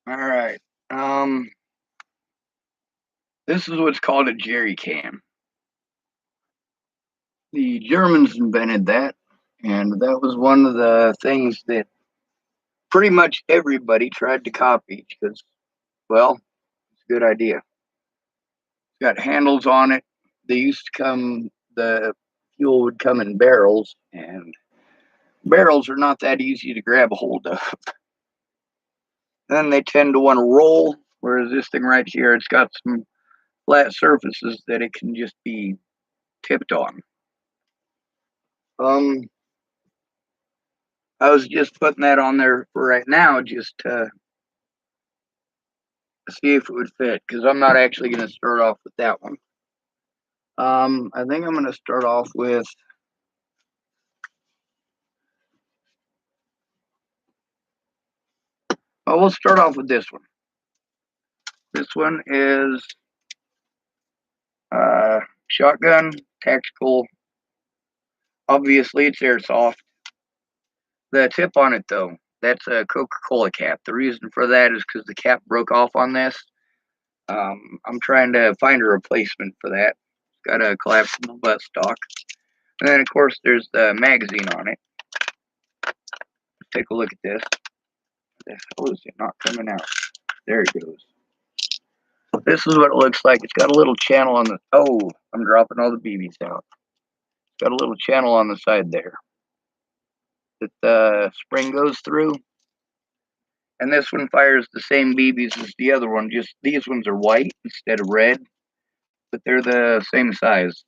All right. Um, this is what's called a jerry can. The Germans invented that, and that was one of the things that pretty much everybody tried to copy because, well, it's a good idea. It's got handles on it. They used to come, the fuel would come in barrels, and barrels are not that easy to grab a hold of. Then they tend to want to roll, whereas this thing right here, it's got some flat surfaces that it can just be tipped on. Um, I was just putting that on there for right now, just to see if it would fit, because I'm not actually going to start off with that one. I think I'm going to start off with. Oh, we'll start off with this one. This one is shotgun tactical. Obviously, it's airsoft. The tip on it, though, that's a Coca-Cola cap. The reason for that is because the cap broke off on this. I'm trying to find a replacement for that. It's got a collapsible buttstock. And then, of course, there's the magazine on it. Let's take a look at this. The hell is it not coming out? There it goes. This is what it looks like. It's got a little channel on the. Oh, I'm dropping all the BBs out. It's got a little channel on the side there that the spring goes through. And this one fires the same BBs as the other one. Just these ones are white instead of red, but they're the same size.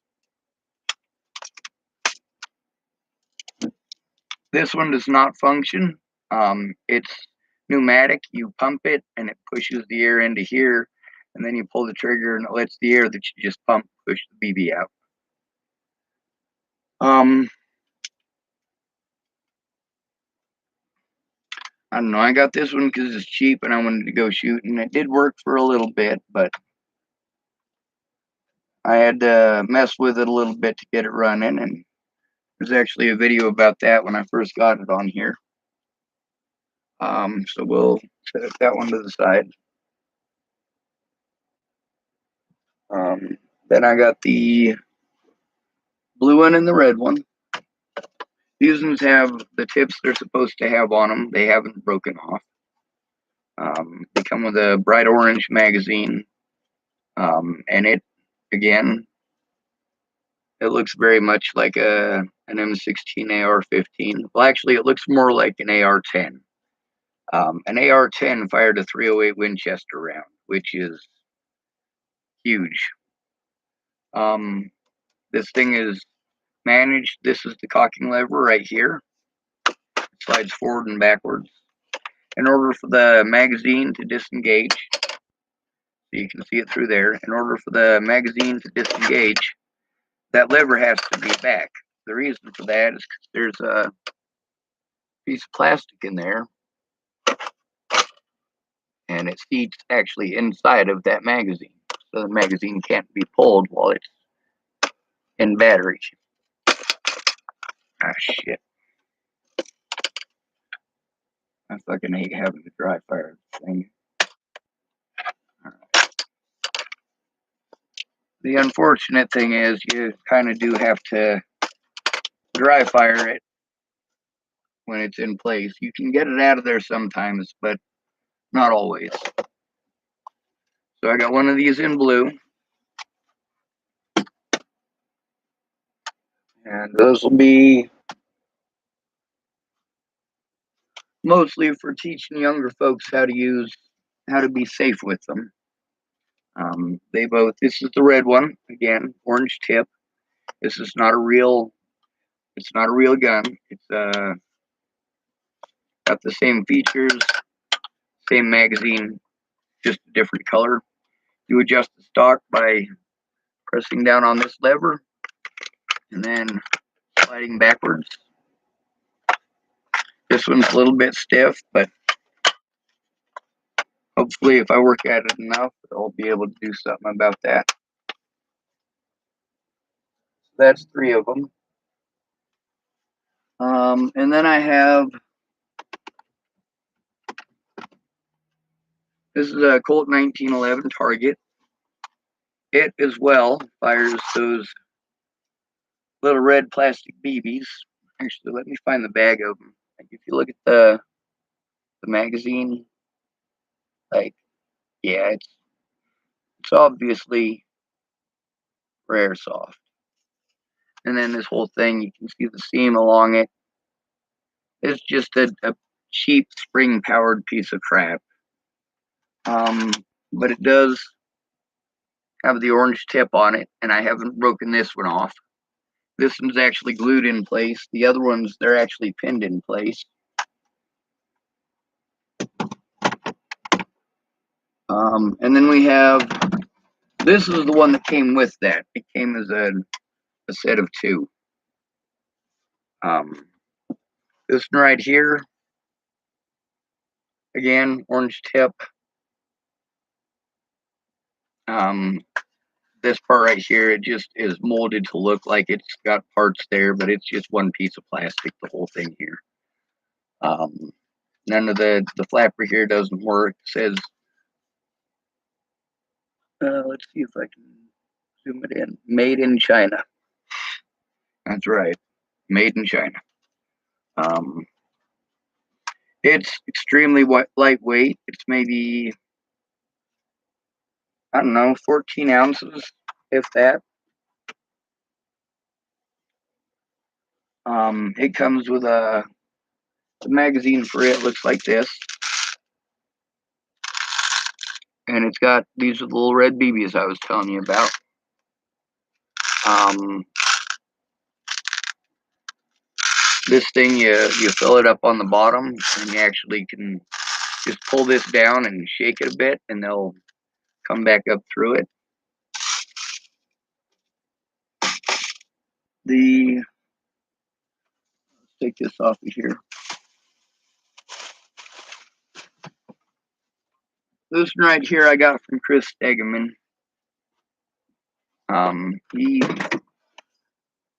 This one does not function. It's pneumatic. You pump it and it pushes the air into here, and then you pull the trigger and it lets the air that you just pump push the BB out. Um, I don't know. I got this one because it's cheap and I wanted to go shooting. It did work for a little bit, but I had to mess with it a little bit to get it running. And there's actually a video about that when I first got it on here. So we'll set that one to the side. Um, then I got the blue one and the red one. These ones have the tips they're supposed to have on them. They haven't broken off. They come with a bright orange magazine. And it, again, it looks very much like an M16 AR-15. Well, actually, it looks more like an AR-10. An AR-10 fired a 308 Winchester round, which is huge. This thing is managed. This is the cocking lever right here. It slides forward and backwards. In order for the magazine to disengage, so you can see it through there, in order for the magazine to disengage, that lever has to be back. The reason for that is because there's a piece of plastic in there, and it seats actually inside of that magazine. So the magazine can't be pulled while it's in battery. Ah, shit. I fucking hate having to dry fire this thing. The unfortunate thing is you kind of do have to dry fire it when it's in place. You can get it out of there sometimes, but not always. So I got one of these in blue. And those will be mostly for teaching younger folks how to be safe with them. This is the red one, again, orange tip. This is not a real, it's not a real gun. It's got the same features, same magazine, just a different color. You adjust the stock by pressing down on this lever and then sliding backwards. This one's a little bit stiff, but hopefully if I work at it enough, I'll be able to do something about that. So that's three of them. And then I have This is a Colt 1911 Target. It as well fires those little red plastic BBs. Actually, let me find the bag of them. Like if you look at the magazine, like yeah, it's obviously for airsoft. And then this whole thing, you can see the seam along it. It's just a cheap spring powered piece of crap. But it does have the orange tip on it, and I haven't broken this one off. This one's actually glued in place. The other ones, they're actually pinned in place. And then we have, this is the one that came with that. It came as a set of two. This one right here, again, orange tip. This part right here, it just is molded to look like it's got parts there, but it's just one piece of plastic, the whole thing here. None of the flapper here doesn't work. It says, let's see if I can zoom it in. Made in China. That's right. Made in China. It's extremely lightweight. It's maybe, I don't know, 14 ounces, if that. It comes with the magazine for it. Looks like this. And it's got these little red BBs I was telling you about. This thing, you fill it up on the bottom, and you actually can just pull this down and shake it a bit, and they'll come back up through it. Let's take this off of here. This one right here I got from Chris Stegeman. He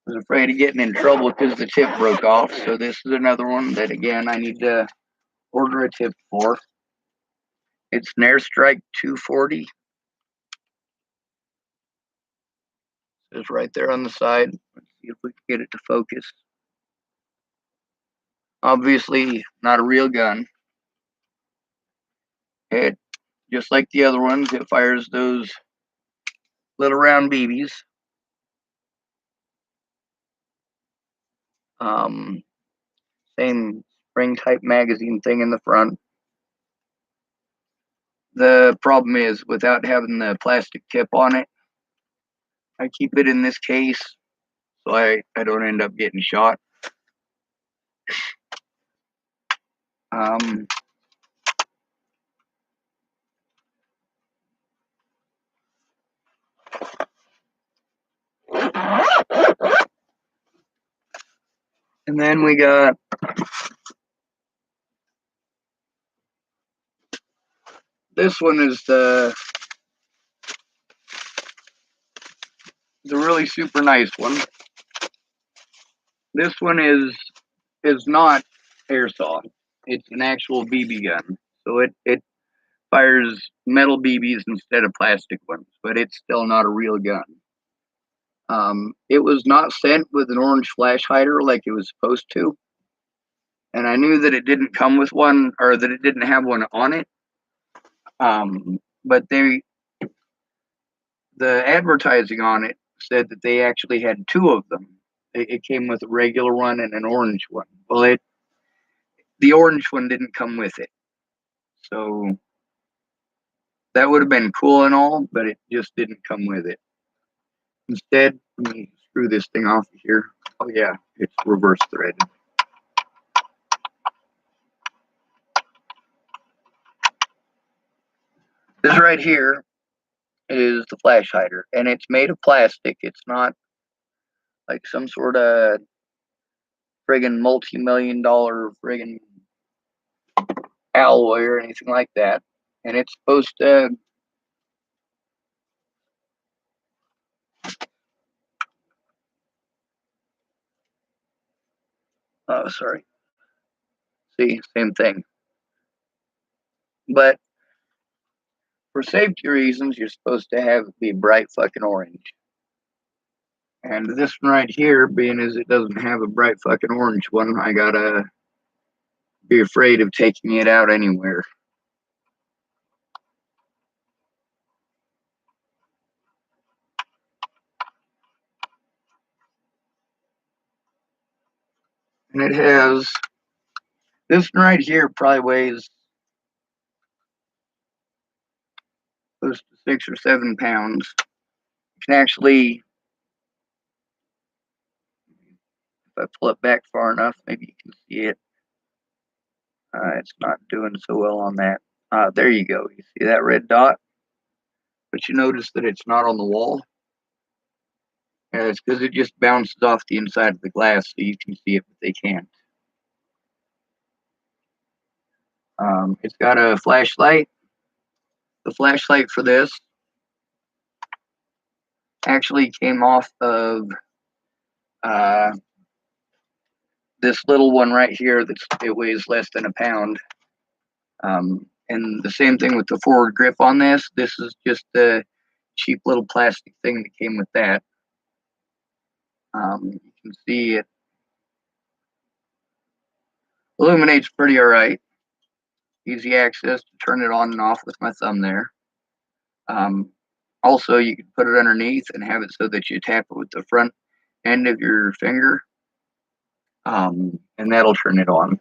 was afraid of getting in trouble because the tip broke off. So this is another one that, again, I need to order a tip for. It's an Airstrike 240. It's right there on the side. Let's see if we can get it to focus. Obviously not a real gun. It, just like the other ones, it fires those little round BBs. Same spring type magazine thing in the front. The problem is, without having the plastic tip on it, I keep it in this case so I don't end up getting shot. And then we got this one is the really super nice one. This one is not airsoft. It's an actual BB gun. So it fires metal BBs instead of plastic ones, but it's still not a real gun. It was not sent with an orange flash hider like it was supposed to. And I knew that it didn't come with one, or that it didn't have one on it. But the advertising on it said that they actually had two of them. It came with a regular one and an orange one. Well, the orange one didn't come with it. So that would have been cool and all, but it just didn't come with it. Instead, let me screw this thing off of here. Oh yeah, it's reverse threaded. This right here is the flash hider, and it's made of plastic. It's not like some sort of friggin' multi-million-dollar friggin' alloy or anything like that. And it's supposed to, oh, sorry. See, same thing. But For safety reasons, you're supposed to have it be bright fucking orange. And this one right here, being as it doesn't have a bright fucking orange one, I gotta be afraid of taking it out anywhere. And it has, this one right here probably weighs close to 6 or 7 pounds. You can actually, if I pull it back far enough, maybe you can see it. It's not doing so well on that. There you go. You see that red dot? But you notice that it's not on the wall. It's because it just bounces off the inside of the glass so you can see it, but they can't. It's got a flashlight. The flashlight for this actually came off of this little one right here. It weighs less than a pound. And the same thing with the forward grip on this. This is just a cheap little plastic thing that came with that. You can see it illuminates pretty all right. Easy access to turn it on and off with my thumb there. Also, you can put it underneath and have it so that you tap it with the front end of your finger, and that'll turn it on.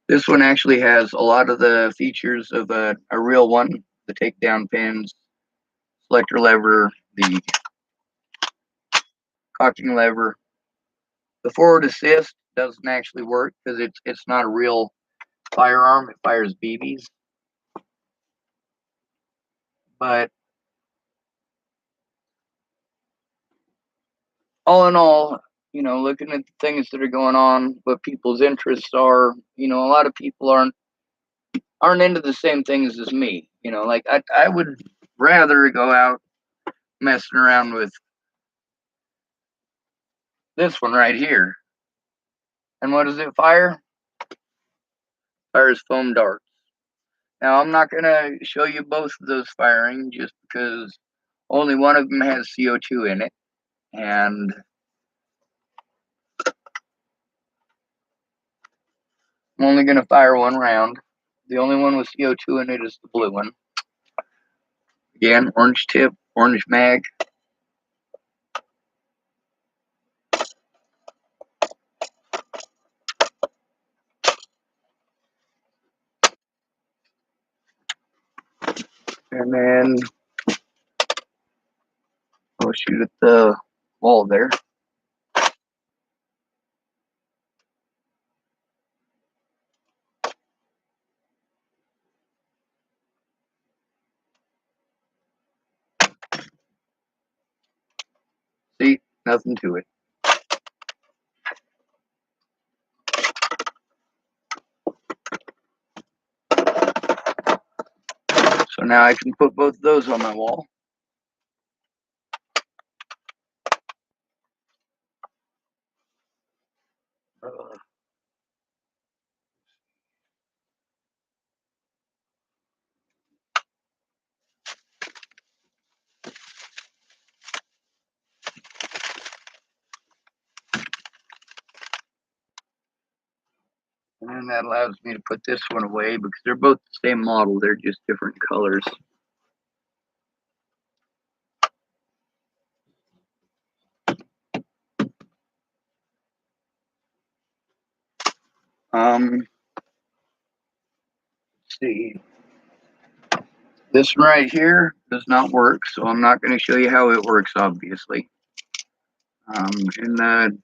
This one actually has a lot of the features of a real one: the takedown pins, selector lever, the cocking lever. The forward assist doesn't actually work because it's not a real firearm. It fires BBs. But all in all, looking at the things that are going on, what people's interests are, a lot of people aren't into the same things as me. Like I would rather go out messing around with this one right here. And what does it fire? Fires foam darts. Now I'm not gonna show you both of those firing just because only one of them has CO2 in it, and I'm only gonna fire one round. The only one with CO2 in it is the blue one. Again, orange tip, orange mag. And then I'll shoot at the wall there. See, nothing to it. So now I can put both of those on my wall. And then that allows me to put this one away because they're both the same model. They're just different colors. Let's see. This one right here does not work, so I'm not going to show you how it works, obviously. In the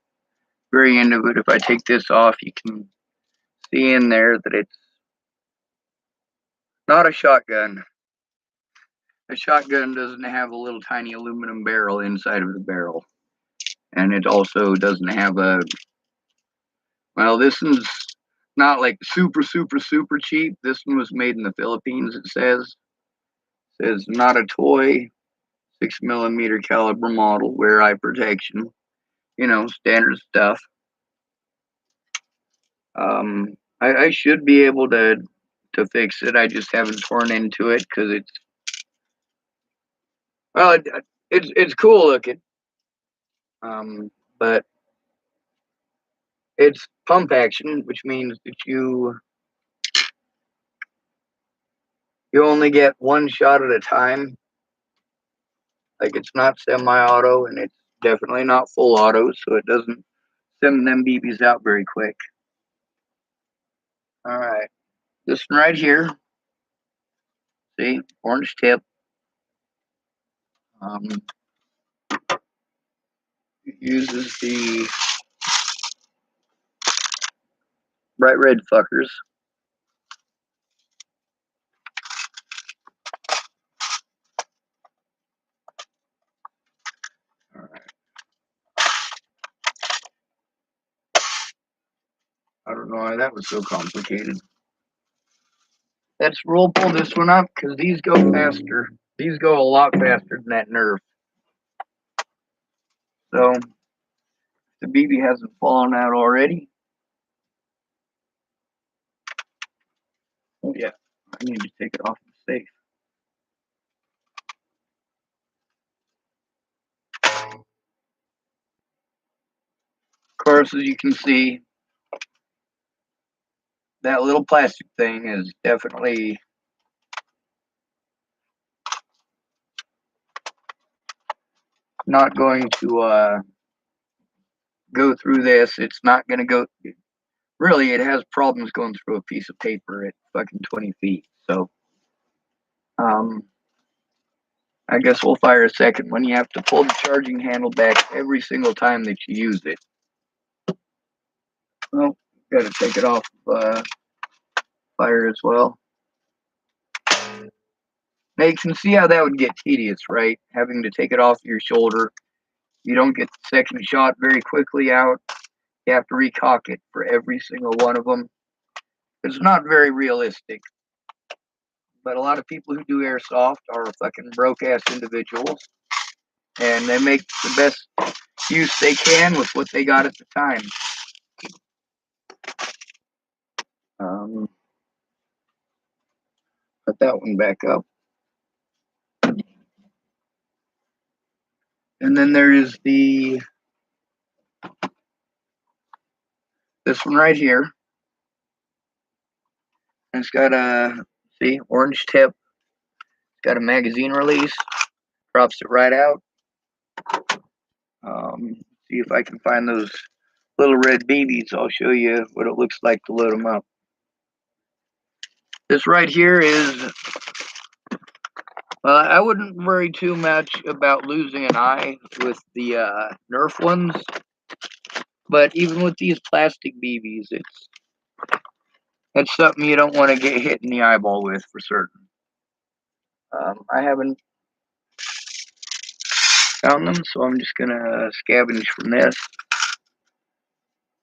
very end of it, if I take this off, you can see in there that it's not a shotgun. A shotgun doesn't have a little tiny aluminum barrel inside of the barrel. And it also doesn't have well, this one's not like super, super, super cheap. This one was made in the Philippines, it says. It says not a toy, 6mm caliber model, wear eye protection, standard stuff. I should be able to to fix it. I just haven't torn into it because well, it's cool looking, but it's pump action, which means that you only get one shot at a time. Like, it's not semi-auto, and it's definitely not full auto, so it doesn't send them BBs out very quick. All right, this one right here, see, orange tip. It uses the bright red fuckers. All right. I don't know why that was so complicated. Let's roll pull this one up because these go faster. These go a lot faster than that Nerf. So the BB hasn't fallen out already. Oh yeah, I need to take it off the safe. Of course, as you can see, that little plastic thing is definitely not going to go through this. It's not going to go. Really, it has problems going through a piece of paper at fucking 20 feet. So, I guess we'll fire a second one. You have to pull the charging handle back every single time that you use it. Well, got to take it off fire as well. Now you can see how that would get tedious, right? Having to take it off your shoulder. You don't get the second shot very quickly out. You have to recock it for every single one of them. It's not very realistic. But a lot of people who do airsoft are fucking broke-ass individuals. And they make the best use they can with what they got at the time. Put that one back up. And then there is this one right here. And it's got see, orange tip. It's got a magazine release. Drops it right out. See if I can find those little red BBs. I'll show you what it looks like to load them up. This right here is, I wouldn't worry too much about losing an eye with the Nerf ones. But even with these plastic BBs, it's something you don't want to get hit in the eyeball with for certain. I haven't found them, so I'm just gonna scavenge from this.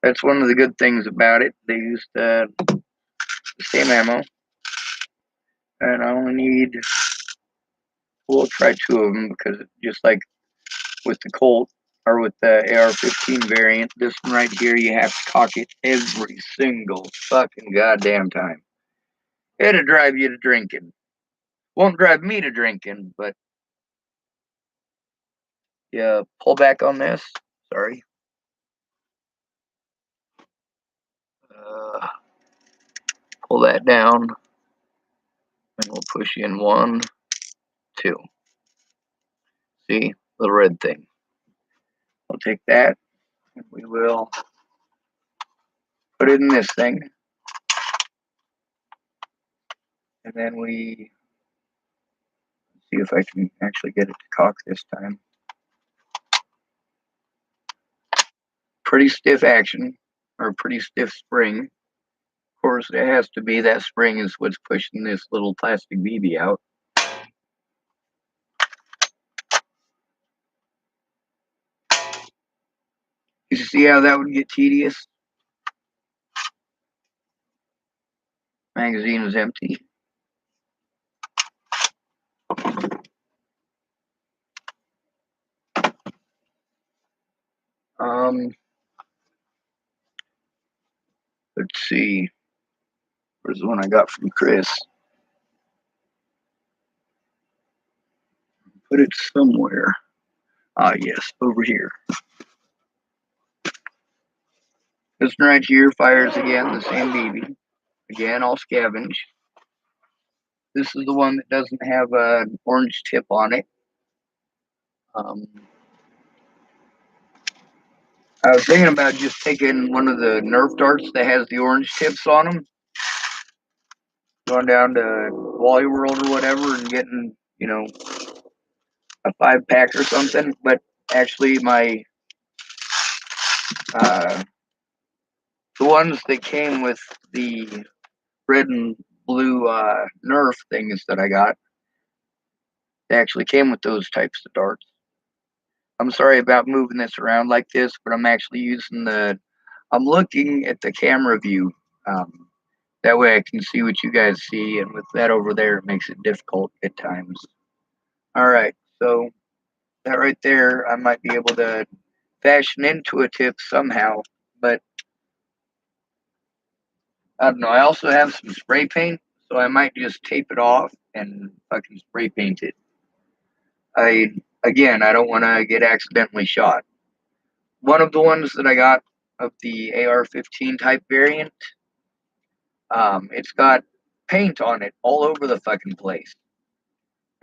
That's one of the good things about it. They used the same ammo, and I only need, we'll try 2 of them because just like with the Colt or with the AR-15 variant, this one right here, you have to cock it every single fucking goddamn time. It'll drive you to drinking. Won't drive me to drinking, but yeah, pull back on this. Sorry. Pull that down, and we'll push in 1, 2. See, the red thing. We'll take that, and we will put it in this thing, and then we see if I can actually get it to cock this time. Pretty stiff action, or pretty stiff spring. Of course, it has to be. That spring is what's pushing this little plastic BB out. You see how that would get tedious? Magazine is empty. Let's see. Where's the one I got from Chris? Put it somewhere. Ah, yes, over here. This one right here fires again, the same BB. Again, I'll scavenge. This is the one that doesn't have an orange tip on it. I was thinking about just taking one of the Nerf darts that has the orange tips on them, going down to Wally World or whatever and getting, a 5-pack or something. But actually, uh, the ones that came with the red and blue Nerf things that I got, they actually came with those types of darts. I'm sorry about moving this around like this, but I'm actually I'm looking at the camera view. Um, that way I can see what you guys see, and with that over there, it makes it difficult at times. All right, so that right there, I might be able to fashion into a tip somehow, but I don't know. I also have some spray paint, so I might just tape it off and fucking spray paint it. I don't want to get accidentally shot. One of the ones that I got of the AR-15 type variant, it's got paint on it all over the fucking place.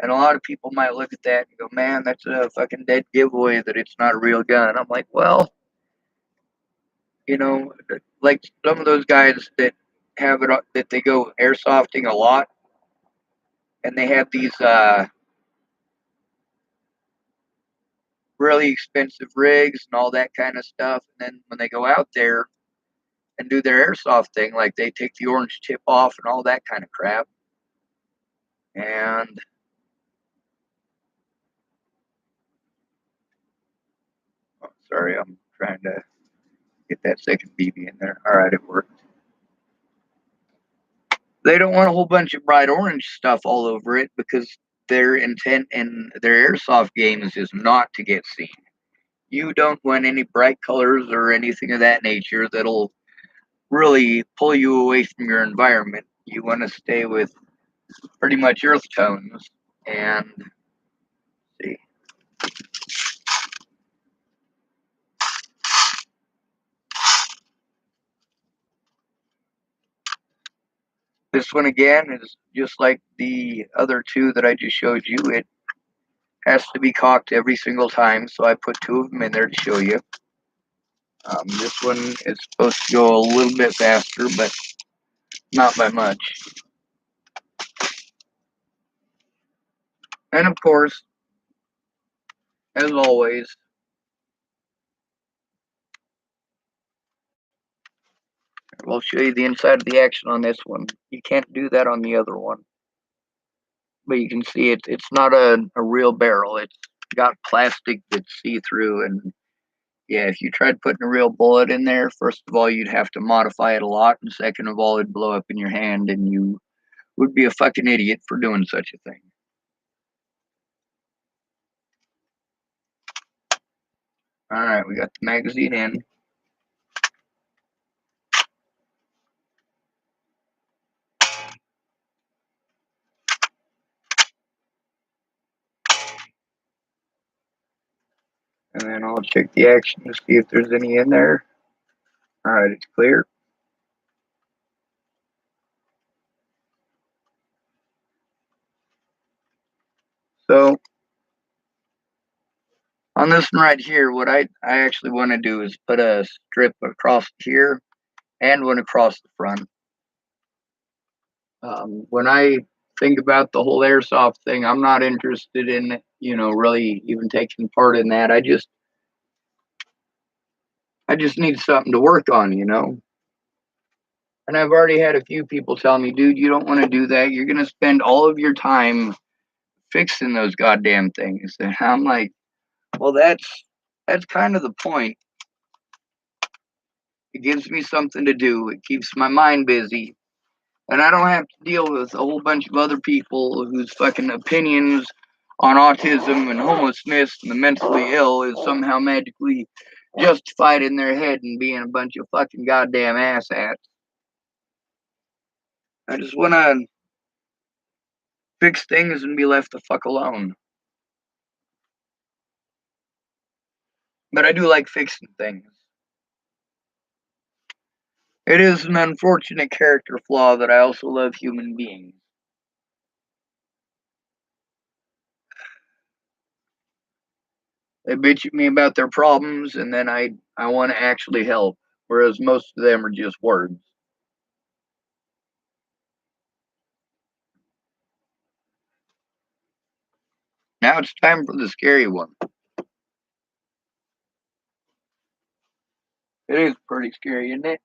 And a lot of people might look at that and go, man, that's a fucking dead giveaway that it's not a real gun. I'm like, well, you know, like some of those guys that have it, that they go airsofting a lot, and they have these really expensive rigs and all that kind of stuff. And then when they go out there and do their airsoft thing, like they take the orange tip off and all that kind of crap. And oh, sorry, I'm trying to get that second BB in there. All right, it worked. They don't want a whole bunch of bright orange stuff all over it because their intent in their airsoft games is not to get seen. You don't want any bright colors or anything of that nature that'll really pull you away from your environment. You want to stay with pretty much earth tones. And see, this one again is just like the other two that I just showed you. It has to be cocked every single time, so I put 2 of them in there to show you. This one is supposed to go a little bit faster, but not by much. And of course, as always, we'll show you the inside of the action on this one. You can't do that on the other one. But you can see it's not a real barrel. It's got plastic that's see-through. And yeah, if you tried putting a real bullet in there, first of all, you'd have to modify it a lot. And second of all, it'd blow up in your hand and you would be a fucking idiot for doing such a thing. All right, we got the magazine in. And then I'll check the action to see if there's any in there. All right, it's clear. So on this one right here, what I actually want to do is put a strip across here and one across the front. When I think about the whole airsoft thing, I'm not interested in, really even taking part in that. I just need something to work on. And I've already had a few people tell me, dude, you don't want to do that. You're going to spend all of your time fixing those goddamn things. And I'm like, well, that's kind of the point. It gives me something to do. It keeps my mind busy. And I don't have to deal with a whole bunch of other people whose fucking opinions on autism and homelessness and the mentally ill is somehow magically justified in their head and being a bunch of fucking goddamn asshats. I just want to fix things and be left the fuck alone. But I do like fixing things. It is an unfortunate character flaw that I also love human beings. They bitch at me about their problems, and then I want to actually help, whereas most of them are just words. Now it's time for the scary one. It is pretty scary, isn't it?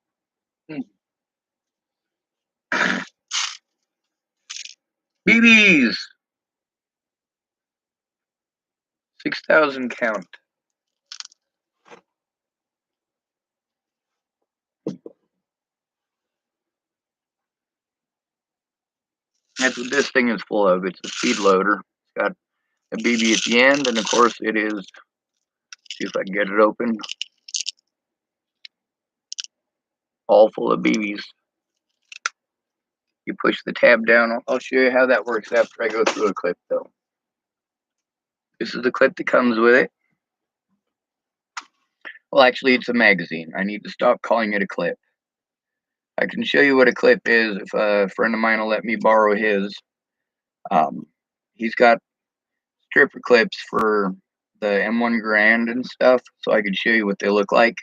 BBs! 6,000 count. That's what this thing is full of. It's a speed loader. It's got a BB at the end, and of course it is. See if I can get it open. All full of BBs. You push the tab down. I'll show you how that works after I go through a clip, though. This is the clip that comes with it. Well, actually, it's a magazine. I need to stop calling it a clip. I can show you what a clip is if a friend of mine will let me borrow his. Um, he's got stripper clips for the M1 Grand and stuff, so I can show you what they look like.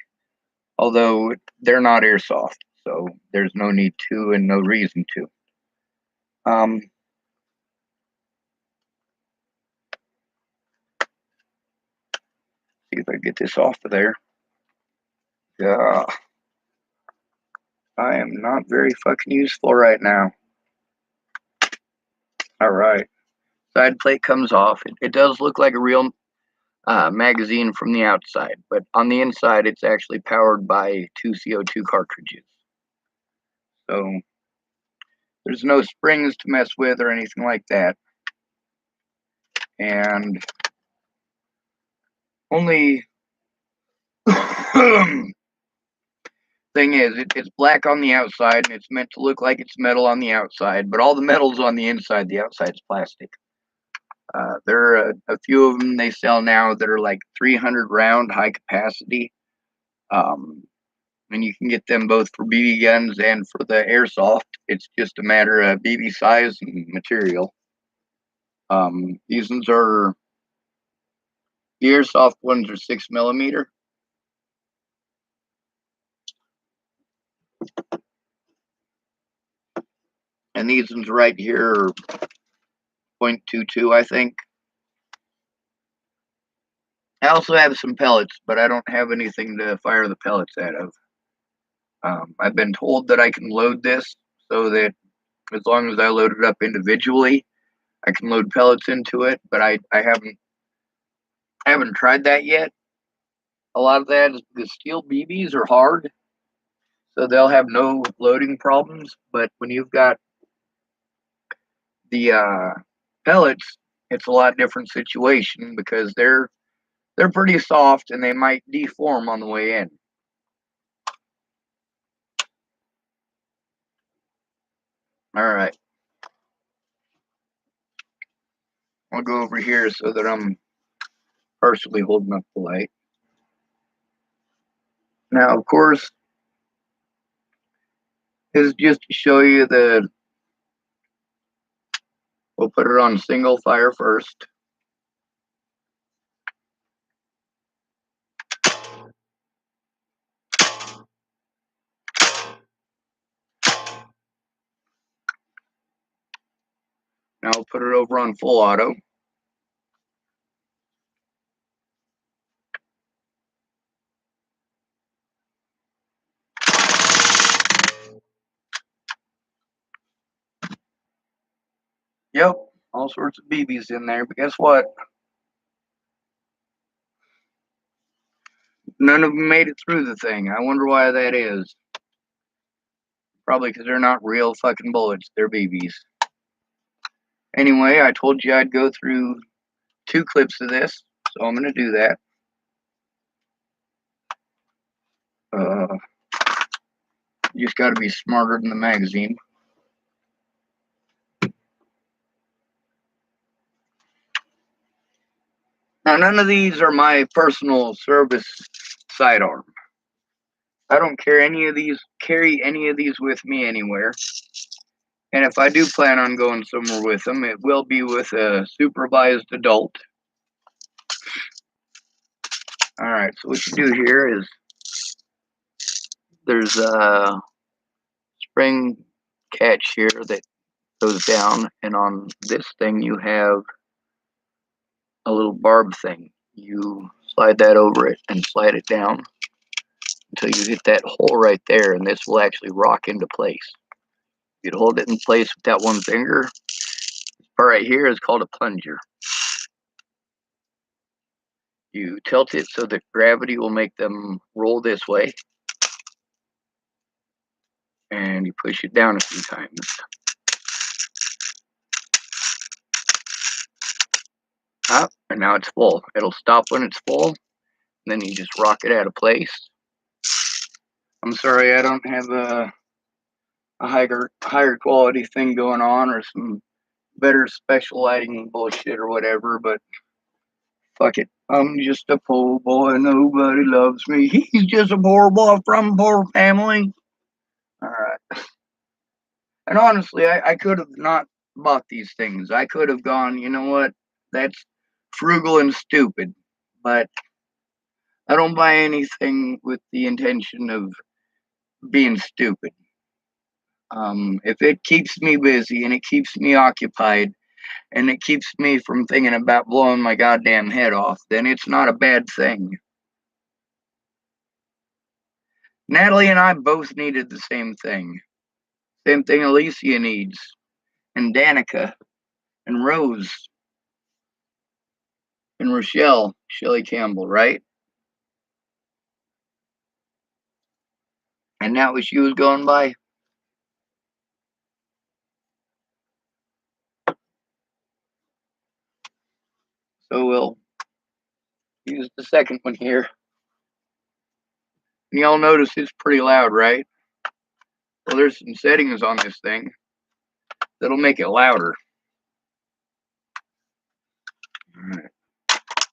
Although they're not airsoft, so there's no need to and no reason to. See if I can get this off of there. Yeah, I am not very fucking useful right now. All right, side plate comes off. It does look like a real magazine from the outside, but on the inside, it's actually powered by two CO2 cartridges. So there's no springs to mess with or anything like that. And only thing is, it's black on the outside, and it's meant to look like it's metal on the outside, but all the metal's on the inside. The outside's plastic. There are a few of them they sell now that are like 300 round high capacity. Um, and you can get them both for BB guns and for the airsoft. It's just a matter of BB size and material. These ones are the airsoft ones are 6 millimeter, and these ones right here are 0.22, I think. I also have some pellets, but I don't have anything to fire the pellets out of. I've been told that I can load this so that as long as I load it up individually, I can load pellets into it, but I haven't tried that yet. A lot of that is because steel BBs are hard, so they'll have no loading problems. But when you've got the pellets, it's a lot different situation because they're pretty soft and they might deform on the way in. All right, I'll go over here so that I'm partially holding up the light. Now, of course, this is just to show you that we'll put it on single fire first. Now I'll put it over on full auto. Yep, all sorts of BBs in there, but guess what? None of them made it through the thing. I wonder why that is. Probably because they're not real fucking bullets, they're BBs. Anyway, I told you I'd go through 2 clips of this, so I'm going to do that. You just got to be smarter than the magazine. Now, none of these are my personal service sidearm. I don't carry any of these with me anywhere. And if I do plan on going somewhere with them, it will be with a supervised adult. All right, so what you do here is there's a spring catch here that goes down, and on this thing you have a little barb thing. You slide that over it and slide it down until you hit that hole right there, and this will actually rock into place. You'd hold it in place with that one finger. This part right here is called a plunger. You tilt it so that gravity will make them roll this way, and you push it down a few times. Up, and now it's full. It'll stop when it's full, and then you just rock it out of place. I'm sorry I don't have a higher quality thing going on, or some better special lighting bullshit or whatever, but fuck it. I'm just a poor boy, nobody loves me. He's just a poor boy from a poor family. Alright. And honestly, I could have not bought these things. I could have gone, you know what? That's frugal and stupid. But I don't buy anything with the intention of being stupid. If it keeps me busy and it keeps me occupied and it keeps me from thinking about blowing my goddamn head off, then it's not a bad thing. Natalie and I both needed the same thing. Same thing Alicia needs, and Danica, and Rose, and Rochelle, Shelley Campbell, right? And that what she was going by. So we'll use the second one here. And y'all notice it's pretty loud, right? Well, there's some settings on this thing that'll make it louder. All right.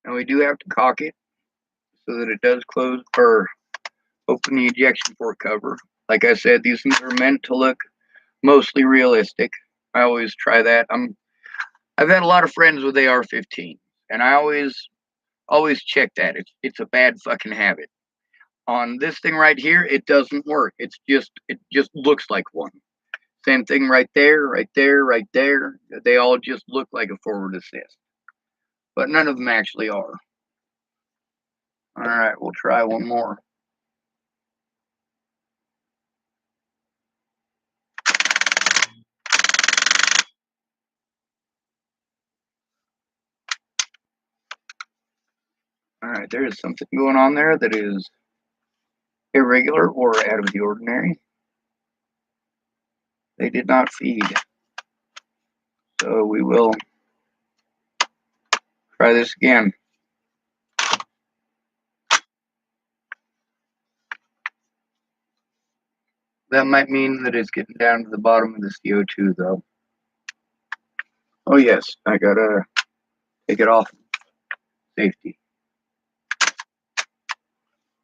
Now we do have to cock it so that it does close or open the ejection port cover. Like I said, these things are meant to look mostly realistic. I always try that. I've had a lot of friends with AR-15, and I always check that. It's a bad fucking habit. On this thing right here, it doesn't work. It just looks like one. Same thing right there, right there, right there. They all just look like a forward assist, but none of them actually are. All right, we'll try one more. All right, there is something going on there that is irregular or out of the ordinary. They did not feed. So we will try this again. That might mean that it's getting down to the bottom of the CO2 though. Oh yes, I gotta take it off. Safety.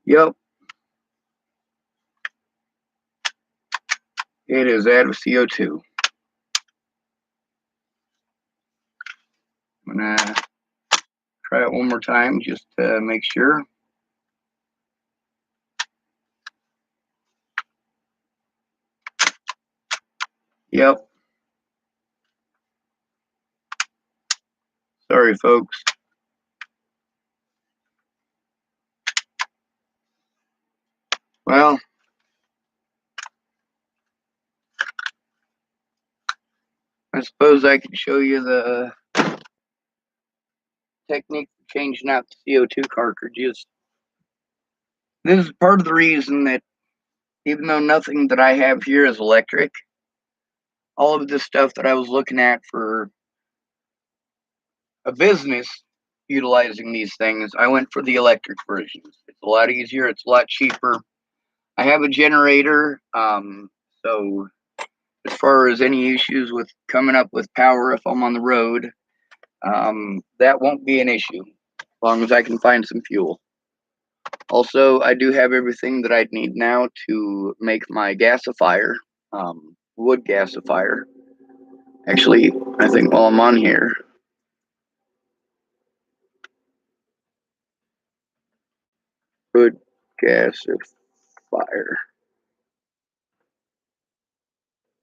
Yep. It is out of CO2. I'm gonna try it one more time just to make sure. Yep. Sorry, folks. Well, I suppose I can show you the technique for changing out the CO2 cartridges. This is part of the reason that even though nothing that I have here is electric, all of this stuff that I was looking at for a business utilizing these things, I went for the electric versions. It's a lot easier, it's a lot cheaper. I have a generator, so as far as any issues with coming up with power if I'm on the road, that won't be an issue. long as I can find some fuel. Also, I do have everything that I'd need now to make my gasifier, wood gasifier. Actually, I think while I'm on here, wood gasifier.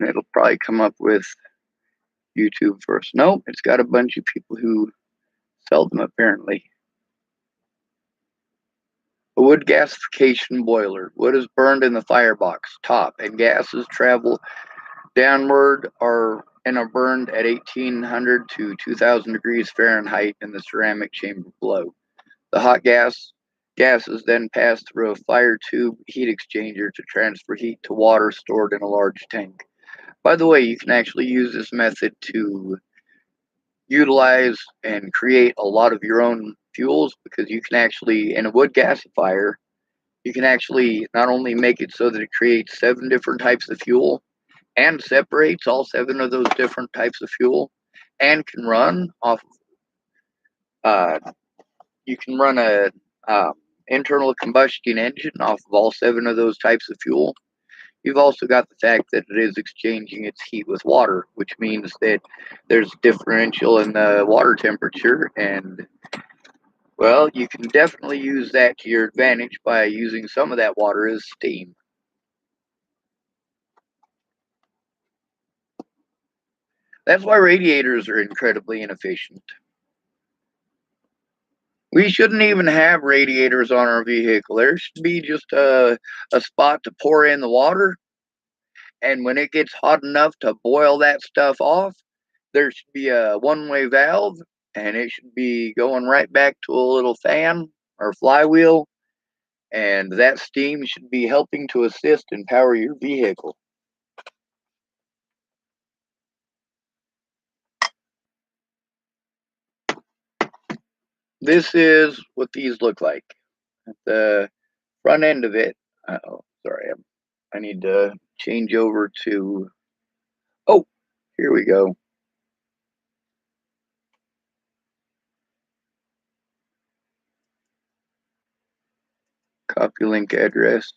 It'll probably come up with YouTube first. Nope, it's got a bunch of people who sell them apparently. A wood gasification boiler. Wood is burned in the firebox top, and gases travel downward and are burned at 1800 to 2000 degrees Fahrenheit in the ceramic chamber below. The hot gases then pass through a fire tube heat exchanger to transfer heat to water stored in a large tank. By the way, you can actually use this method to utilize and create a lot of your own fuels, because you can actually, in a wood gasifier, you can actually not only make it so that it creates 7 different types of fuel and separates all 7 of those different types of fuel, and can run off you can run a internal combustion engine off of all 7 of those types of fuel. You've also got the fact that it is exchanging its heat with water, which means that there's differential in the water temperature, and well, you can definitely use that to your advantage by using some of that water as steam. That's why radiators are incredibly inefficient. We shouldn't even have radiators on our vehicle. There should be just a spot to pour in the water, and when it gets hot enough to boil that stuff off, there should be a one-way valve, and it should be going right back to a little fan or flywheel, and that steam should be helping to assist and power your vehicle. This is what these look like. At the front end of it, oh, sorry, I need to change over to, oh, here we go. Copy link address.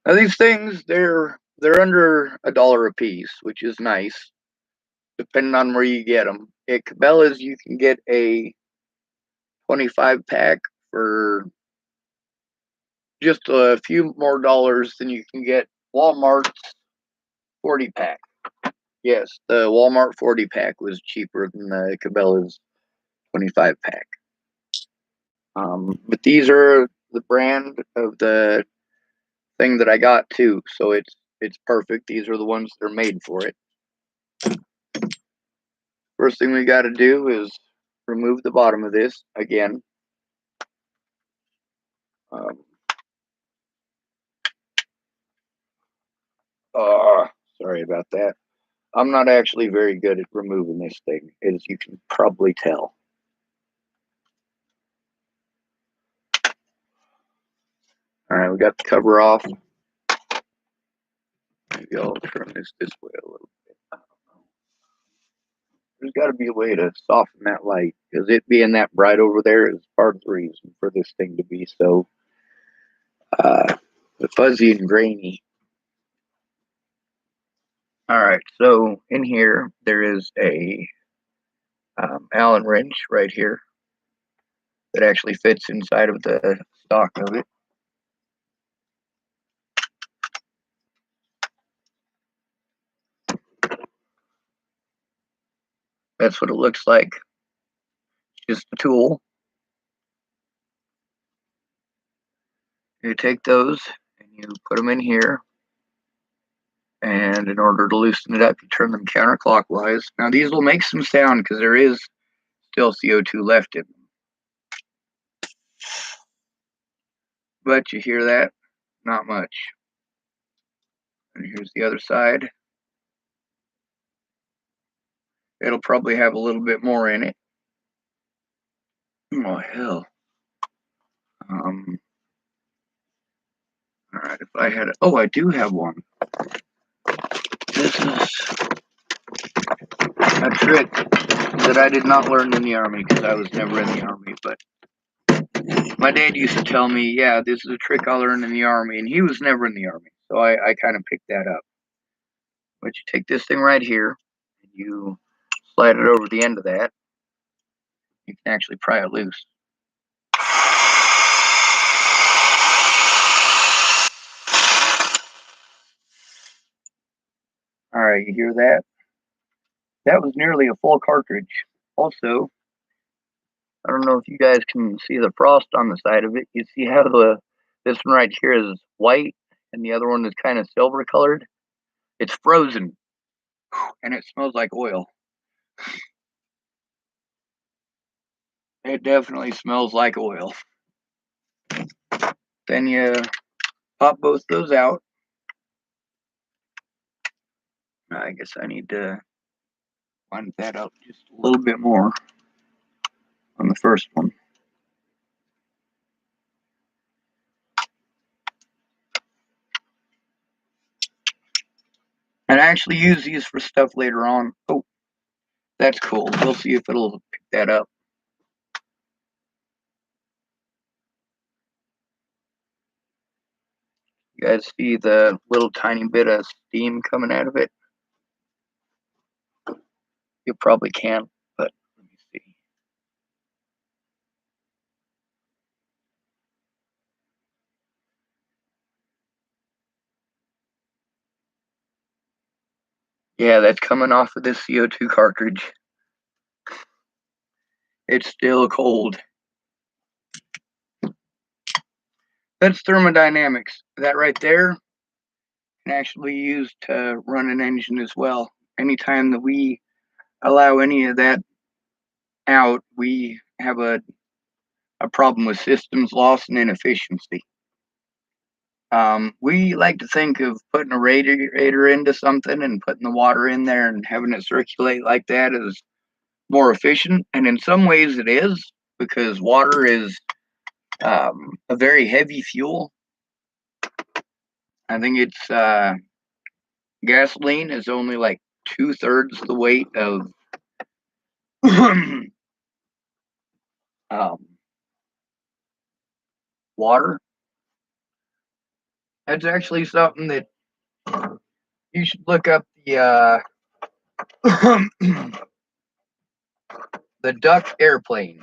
Now these things, they're under $1 a piece, which is nice, depending on where you get them. At Cabela's, you can get a 25 pack for just a few more dollars than you can get Walmart's 40 pack. Yes, the Walmart 40 pack was cheaper than the Cabela's 25 pack. But these are the brand of the thing that I got too, so it's perfect. These are the ones that are made for it. First thing we got to do is remove the bottom of this again. Sorry about that. I'm not actually very good at removing this thing, as you can probably tell. All right, we got the cover off. Maybe I'll turn this way a little bit. There's got to be a way to soften that light, because it being that bright over there is part of the reason for this thing to be so fuzzy and grainy. All right, so in here there is a Allen wrench right here that actually fits inside of the stock of it. That's what it looks like. Just a tool. You take those and you put them in here, and in order to loosen it up, you turn them counterclockwise. Now these will make some sound because there is still CO2 left in them. But you hear that? Not much. And here's the other side. It'll probably have a little bit more in it. Oh, hell. All right, if I had I do have one. This is a trick that I did not learn in the Army because I was never in the Army, but my dad used to tell me, yeah, this is a trick I learned in the Army, and he was never in the Army, so I kind of picked that up. But you take this thing right here, and you slide it over the end of that, you can actually pry it loose. All right, you hear that? That was nearly a full cartridge. Also, I don't know if you guys can see the frost on the side of it. You see how this one right here is white and the other one is kind of silver colored? It's frozen and it smells like oil. It definitely smells like oil. Then you pop both those out. I guess I need to line that up just a little bit more on the first one. And I actually use these for stuff later on. Oh, that's cool. We'll see if it'll pick that up. You guys see the little tiny bit of steam coming out of it? You probably can't, but let me see. Yeah, that's coming off of this CO2 cartridge. It's still cold. That's thermodynamics. That right there can actually be used to run an engine as well. Anytime that we allow any of that out, we have a problem with systems loss and inefficiency. We like to think of putting a radiator into something and putting the water in there and having it circulate like that is more efficient. And in some ways it is, because water is a very heavy fuel. I think it's gasoline is only like 2/3 the weight of um, water. That's actually something that you should look up the duck airplane.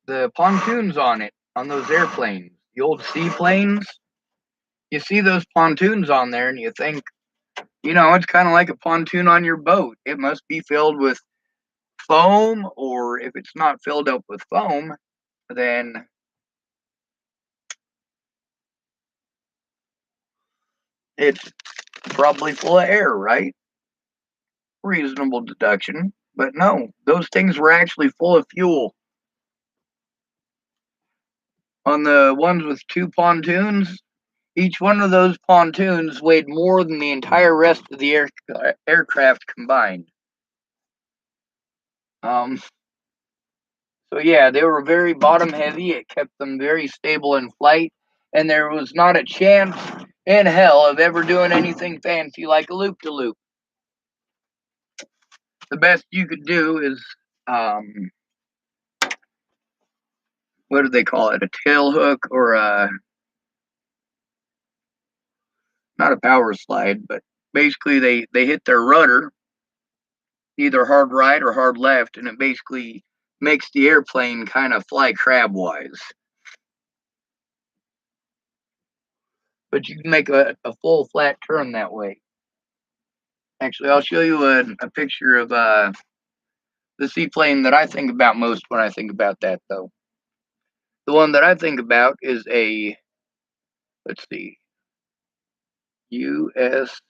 The pontoons on it, on those airplanes, the old seaplanes, you see those pontoons on there and you think, it's kind of like a pontoon on your boat. It must be filled with foam, or if it's not filled up with foam, then it's probably full of air, right? Reasonable deduction. But no, those things were actually full of fuel. On the ones with two pontoons, each one of those pontoons weighed more than the entire rest of the aircraft combined. So yeah, they were very bottom heavy. It kept them very stable in flight, and there was not a chance in hell of ever doing anything fancy like a loop-de-loop. The best you could do is, what do they call it? A tail hook, or not a power slide, but basically they hit their rudder either hard right or hard left, and it basically makes the airplane kind of fly crabwise. But you can make a full flat turn that way. Actually, I'll show you a picture of the seaplane that I think about most when I think about that, though. The one that I think about is let's see, U.S.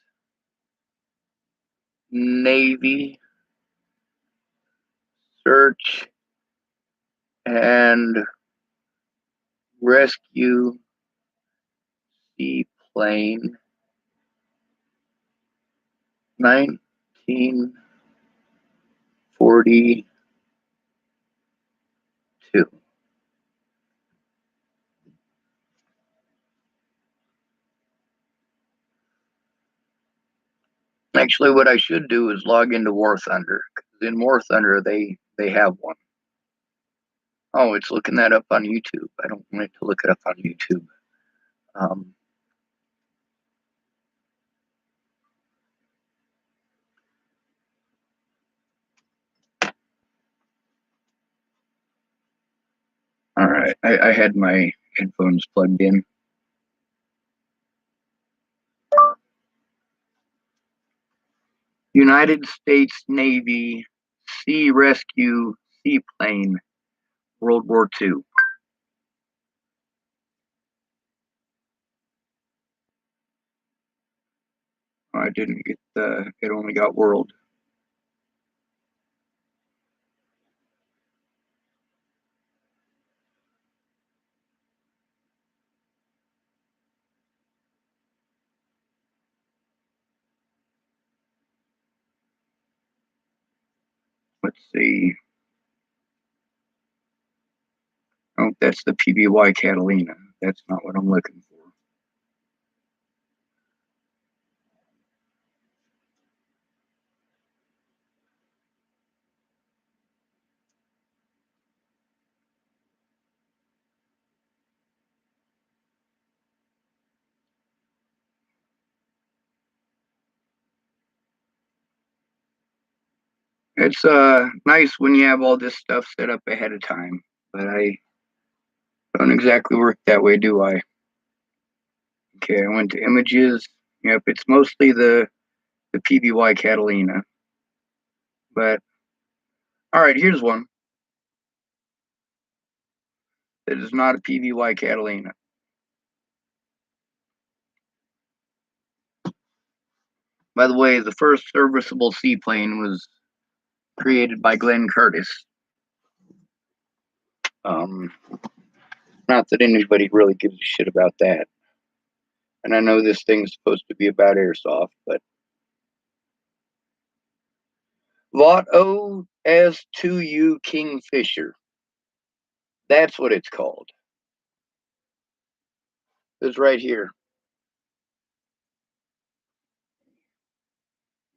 Navy Search and Rescue Seaplane 1942. Actually, what I should do is log into War Thunder. 'Cause in War Thunder, they have one. Oh, it's looking that up on YouTube. I don't want it to look it up on YouTube. Um, all right, I had my headphones plugged in. United States Navy Sea Rescue Seaplane, World War II. I didn't get the, it only got world. Let's see. Oh, that's the PBY Catalina. That's not what I'm looking for. It's nice when you have all this stuff set up ahead of time, but I don't exactly work that way, do I? Okay, I went to images. Yep, it's mostly the PBY Catalina. But all right, here's one that is not a PBY Catalina. By the way, the first serviceable seaplane was created by Glenn Curtis. Um, Not that anybody really gives a shit about that. And I know this thing's supposed to be about airsoft, but Vought OS2U Kingfisher. That's what it's called. It's right here.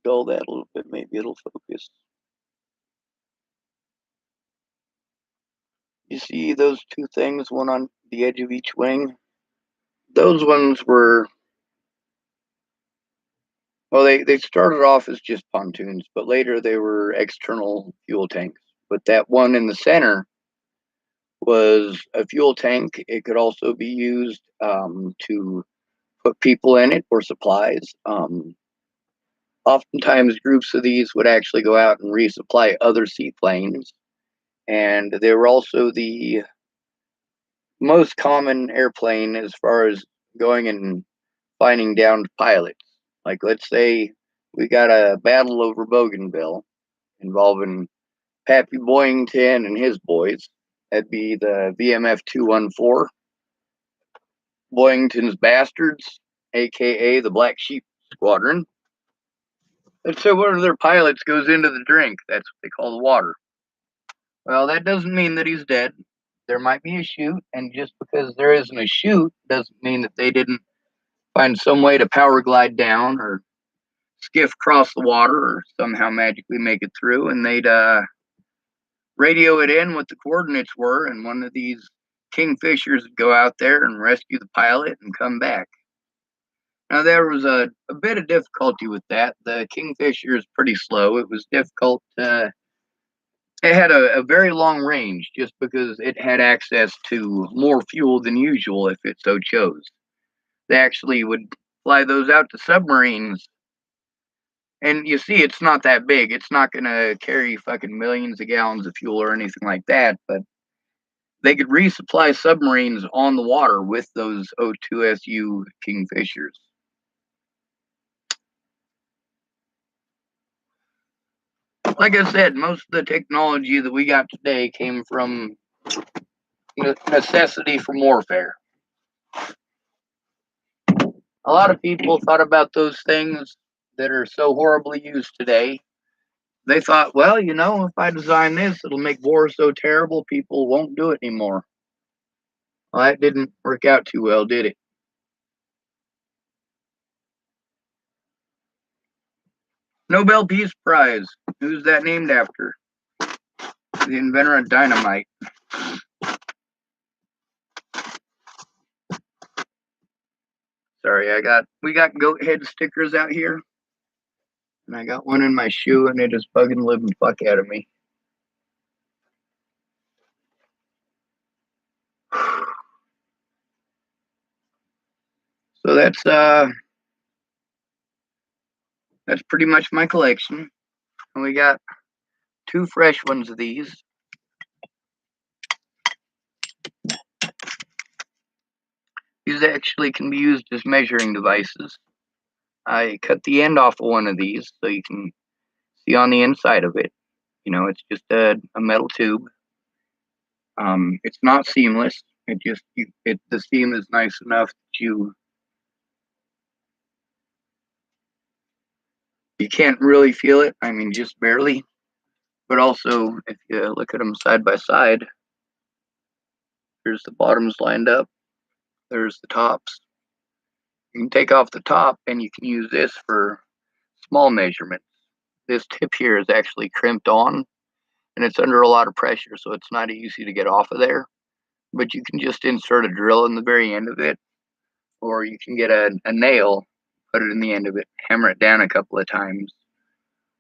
Dull that a little bit, maybe it'll focus. You see those two things, one on the edge of each wing? Those ones were, well, they started off as just pontoons, but later they were external fuel tanks. But that one in the center was a fuel tank. It could also be used to put people in it or supplies. Oftentimes, groups of these would actually go out and resupply other seaplanes. And they were also the most common airplane as far as going and finding downed pilots. Like, let's say we got a battle over Bougainville involving Pappy Boyington and his boys. That'd be the VMF 214, Boyington's Bastards, aka the Black Sheep Squadron. And so one of their pilots goes into the drink. That's what they call the water. Well, that doesn't mean that he's dead. There might be a chute, and just because there isn't a chute doesn't mean that they didn't find some way to power glide down or skiff across the water or somehow magically make it through, and they'd radio it in what the coordinates were, and one of these Kingfishers would go out there and rescue the pilot and come back. Now, there was a bit of difficulty with that. The Kingfisher is pretty slow. It was difficult. It had a very long range just because it had access to more fuel than usual if it so chose. They actually would fly those out to submarines. And you see, it's not that big. It's not going to carry fucking millions of gallons of fuel or anything like that. But they could resupply submarines on the water with those O2SU Kingfishers. Like I said, most of the technology that we got today came from necessity from warfare. A lot of people thought about those things that are so horribly used today. They thought, well, if I design this, it'll make war so terrible people won't do it anymore. Well, that didn't work out too well, did it? Nobel Peace Prize. Who's that named after? The inventor of dynamite. Sorry, we got goat head stickers out here. And I got one in my shoe and it is bugging the living fuck out of me. So that's pretty much my collection. And we got 2 fresh ones of these. These actually can be used as measuring devices. I cut the end off of one of these so you can see on the inside of it. You know, it's just a metal tube. It's not seamless. The seam is nice enough that you can't really feel it. I mean, just barely. But also, if you look at them side by side, there's the bottoms lined up. There's the tops. You can take off the top and you can use this for small measurements. This tip here is actually crimped on and it's under a lot of pressure, so it's not easy to get off of there. But you can just insert a drill in the very end of it, or you can get a nail, put it in the end of it, hammer it down a couple of times.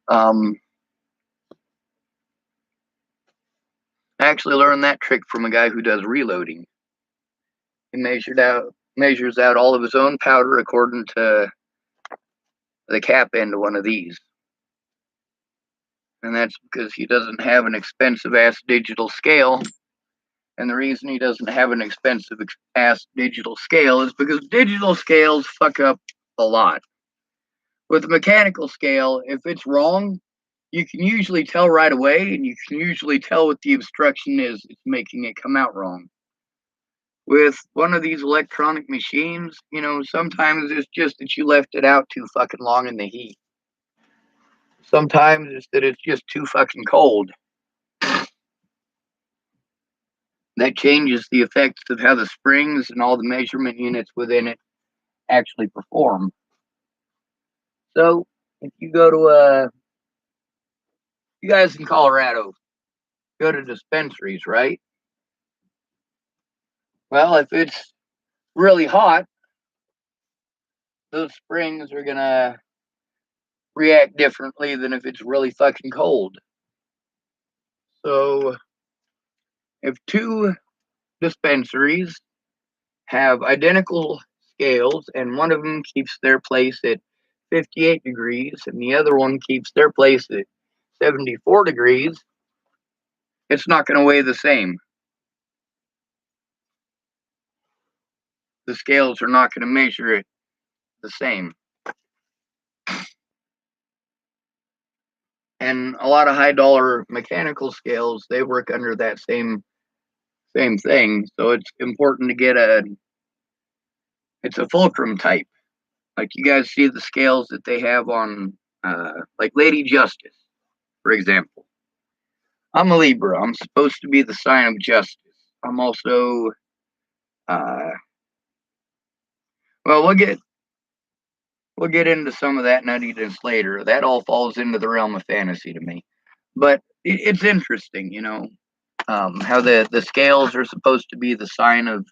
I actually learned that trick from a guy who does reloading. He measures out all of his own powder according to the cap end of one of these. And that's because he doesn't have an expensive ass digital scale. And the reason he doesn't have an expensive ass digital scale is because digital scales fuck up a lot. With a mechanical scale, if it's wrong, you can usually tell right away, and you can usually tell what the obstruction is it's making it come out wrong. With one of these electronic machines, you know, sometimes it's just that you left it out too fucking long in the heat. Sometimes it's that it's just too fucking cold. That changes the effects of how the springs and all the measurement units within it actually perform. So, if you go to you guys in Colorado go to dispensaries, right? Well, if it's really hot, those springs are gonna react differently than if it's really fucking cold. So, if 2 dispensaries have identical scales and one of them keeps their place at 58 degrees and the other one keeps their place at 74 degrees, it's not going to weigh the same. The scales are not going to measure it the same. And a lot of high dollar mechanical scales, they work under that same thing. So it's important to get it's a fulcrum type. Like you guys see the scales that they have on like Lady Justice, for example. I'm a Libra. I'm supposed to be the sign of justice. I'm also well, we'll get into some of that nuttiness later. That all falls into the realm of fantasy to me. But it's interesting, you know, how the scales are supposed to be the sign of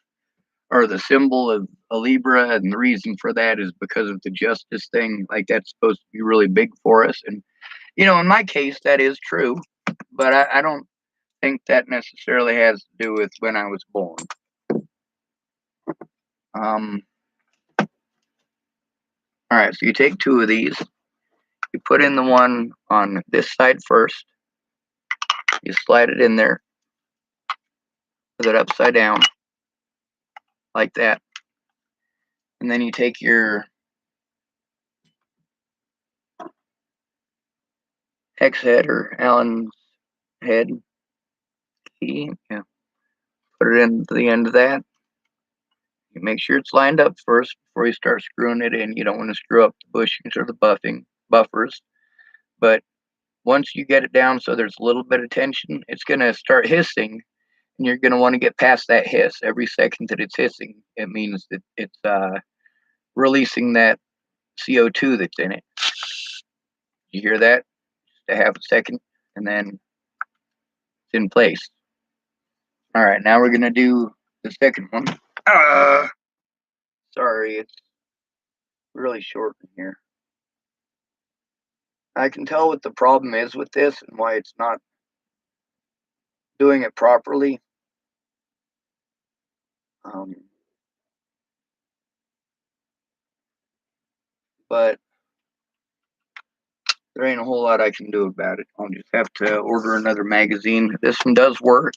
or the symbol of a Libra, and the reason for that is because of the justice thing. Like that's supposed to be really big for us, and you know, in my case, that is true. But I don't think that necessarily has to do with when I was born. All right, so you take 2 of these, you put in the one on this side first, you slide it in there, put it upside down, like that, and then you take your hex head or Allen's head key, yeah, put it into the end of that. You make sure it's lined up first before you start screwing it in. You don't want to screw up the bushings or the buffers. But once you get it down so there's a little bit of tension, it's going to start hissing, and you're going to want to get past that hiss. Every second that it's hissing, it means that it's releasing that CO2 that's in it. You hear that? Just a half a second, and then it's in place. All right, now we're gonna do the second one. Sorry, it's really short in here. I can tell what the problem is with this and why it's not doing it properly. But there ain't a whole lot I can do about it. I'll just have to order another magazine. This one does work.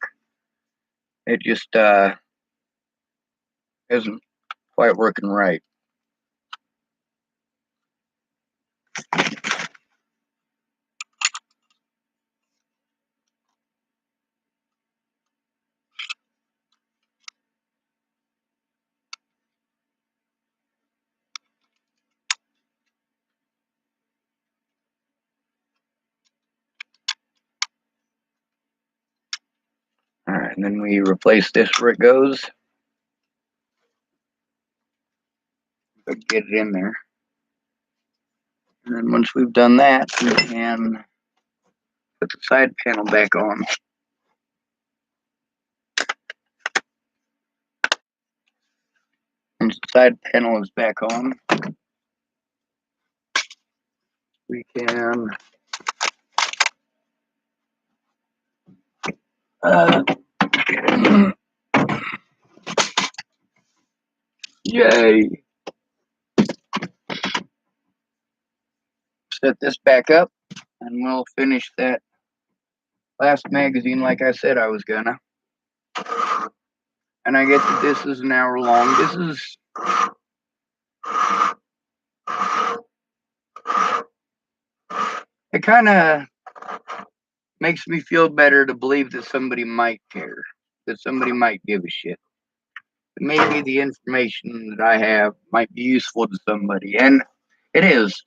It just isn't quite working right. All right, and then we replace this where it goes. Get it in there. And then once we've done that, we can put the side panel back on. Once the side panel is back on, we can yay! Set this back up, and we'll finish that last magazine like I said I was gonna. And I get that this is an hour long. This is it kind of makes me feel better to believe that somebody might care, that somebody might give a shit. Maybe the information that I have might be useful to somebody, and it is.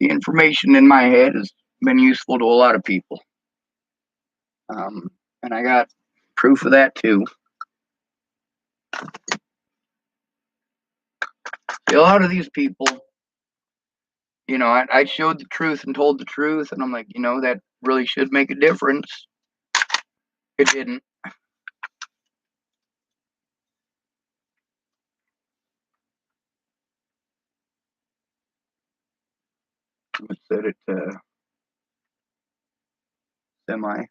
The information in my head has been useful to a lot of people, and I got proof of that too. A lot of these people, you know, I showed the truth and told the truth, and I'm like, you know, that really should make a difference. It didn't. Let's set it to semi.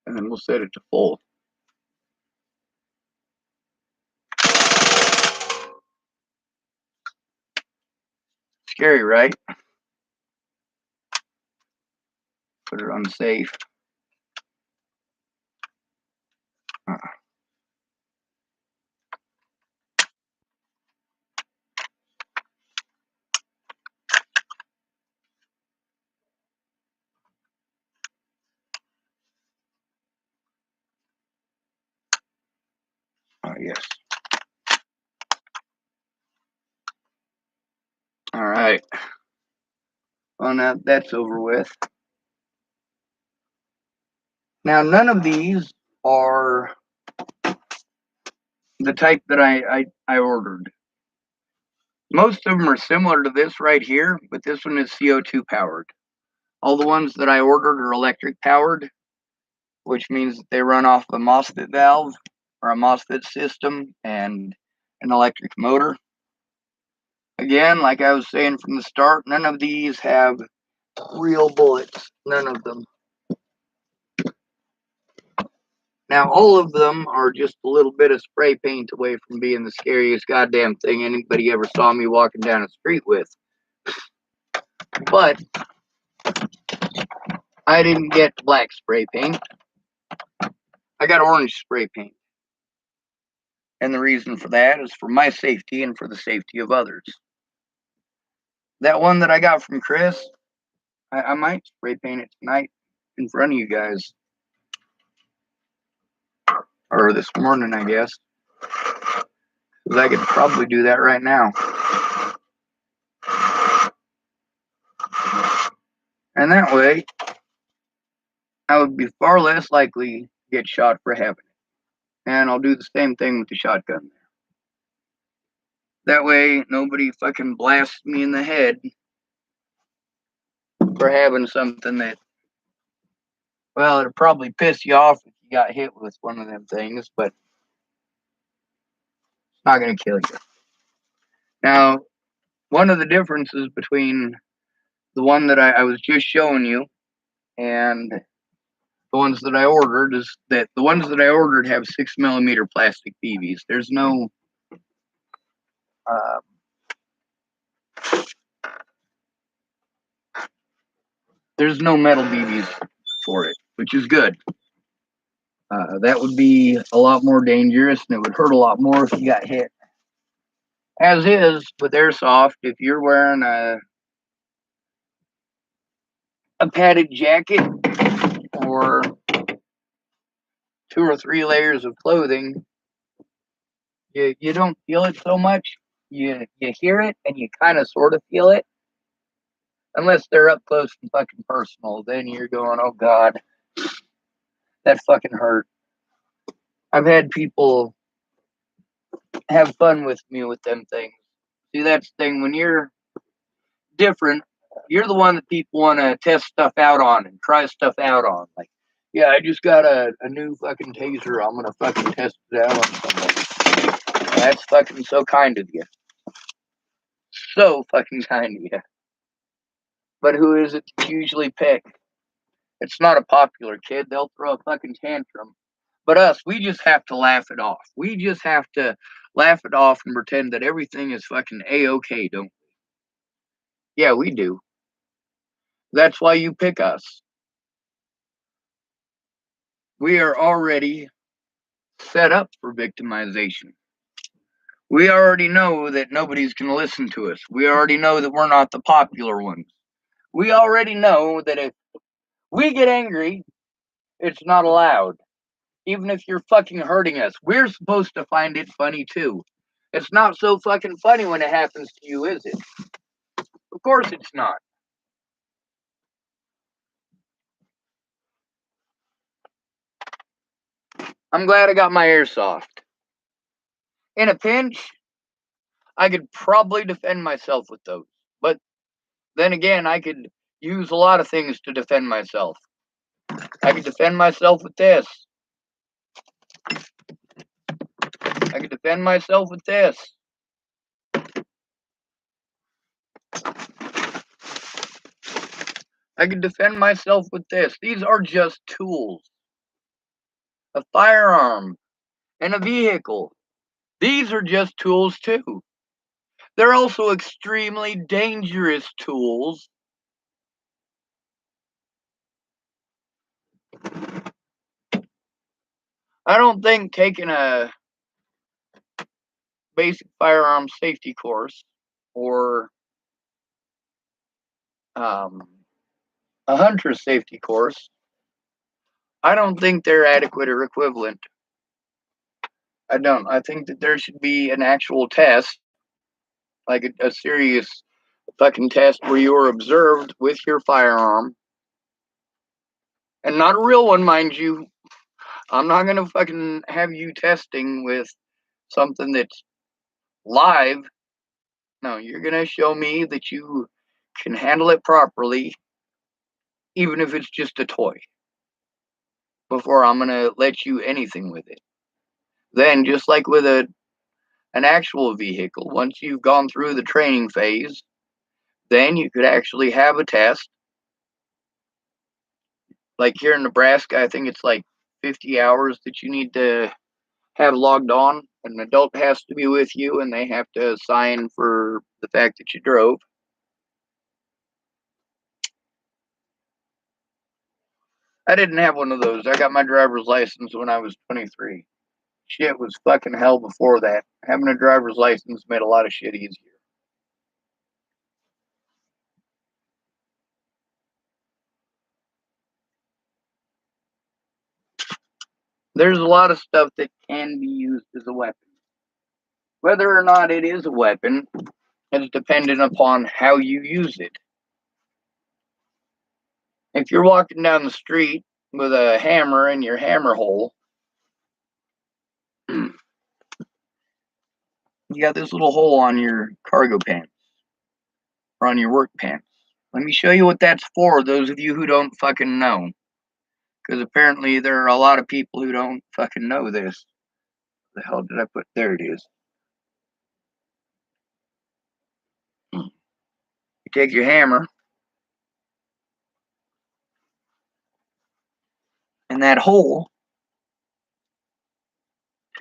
And then we'll set it to full. Scary, right? Put it on safe. Oh, yes. All right. Well, now that's over with. Now, none of these are the type that I ordered. Most of them are similar to this right here, but this one is CO2 powered. All the ones that I ordered are electric powered, which means that they run off a MOSFET valve or a MOSFET system and an electric motor. Again, like I was saying from the start, none of these have real bullets. None of them. Now, all of them are just a little bit of spray paint away from being the scariest goddamn thing anybody ever saw me walking down the street with. But I didn't get black spray paint. I got orange spray paint. And the reason for that is for my safety and for the safety of others. That one that I got from Chris, I might spray paint it tonight in front of you guys. Or this morning, I guess. Because I could probably do that right now. And that way, I would be far less likely to get shot for having it. And I'll do the same thing with the shotgun. That way, nobody fucking blasts me in the head for having something that, well, it'll probably piss you off if you got hit with one of them things, but it's not going to kill you. Now, one of the differences between the one that I was just showing you and the ones that I ordered is that the ones that I ordered have 6mm plastic BBs. Uh, there's no metal BBs for it, which is good. That would be a lot more dangerous and it would hurt a lot more if you got hit. As is with airsoft, if you're wearing a padded jacket or 2 or 3 layers of clothing, you don't feel it so much. You hear it and you kind of sort of feel it. Unless they're up close and fucking personal, then you're going, oh God, that fucking hurt. I've had people have fun with me with them things. See, that's the thing. When you're different, you're the one that people want to test stuff out on and try stuff out on. Like, yeah, I just got a new fucking taser. I'm going to fucking test it out on someone. That's fucking so kind of you. So fucking kind of you. But who is it that you usually pick? It's not a popular kid. They'll throw a fucking tantrum. But us, we just have to laugh it off. We just have to laugh it off and pretend that everything is fucking A-okay, don't we? Yeah, we do. That's why you pick us. We are already set up for victimization. We already know that nobody's going to listen to us. We already know that we're not the popular ones. We already know that if we get angry, it's not allowed. Even if you're fucking hurting us, we're supposed to find it funny too. It's not so fucking funny when it happens to you, is it? Of course it's not. I'm glad I got my airsoft. In a pinch, I could probably defend myself with those. But then again, I could use a lot of things to defend myself. I could defend myself with this. I could defend myself with this. I could defend myself with this. These are just tools. A firearm and a vehicle. These are just tools too. They're also extremely dangerous tools. I don't think taking a basic firearm safety course or a hunter safety course, I don't think they're adequate or equivalent. I don't. I think that there should be an actual test, like a serious fucking test where you are observed with your firearm. And not a real one, mind you. I'm not gonna fucking have you testing with something that's live. No, you're gonna show me that you can handle it properly, even if it's just a toy, before I'm gonna let you anything with it. Then, just like with an actual vehicle, once you've gone through the training phase, then you could actually have a test. Like here in Nebraska, I think it's like 50 hours that you need to have logged on. An adult has to be with you, and they have to sign for the fact that you drove. I didn't have one of those. I got my driver's license when I was 23. Shit was fucking hell before that. Having a driver's license made a lot of shit easier. There's a lot of stuff that can be used as a weapon. Whether or not it is a weapon is dependent upon how you use it. If you're walking down the street with a hammer in your hammer hole, you got this little hole on your cargo pants or on your work pants. Let me show you what that's for, those of you who don't fucking know. Because apparently there are a lot of people who don't fucking know this. The hell did I put? There it is. You take your hammer, and that hole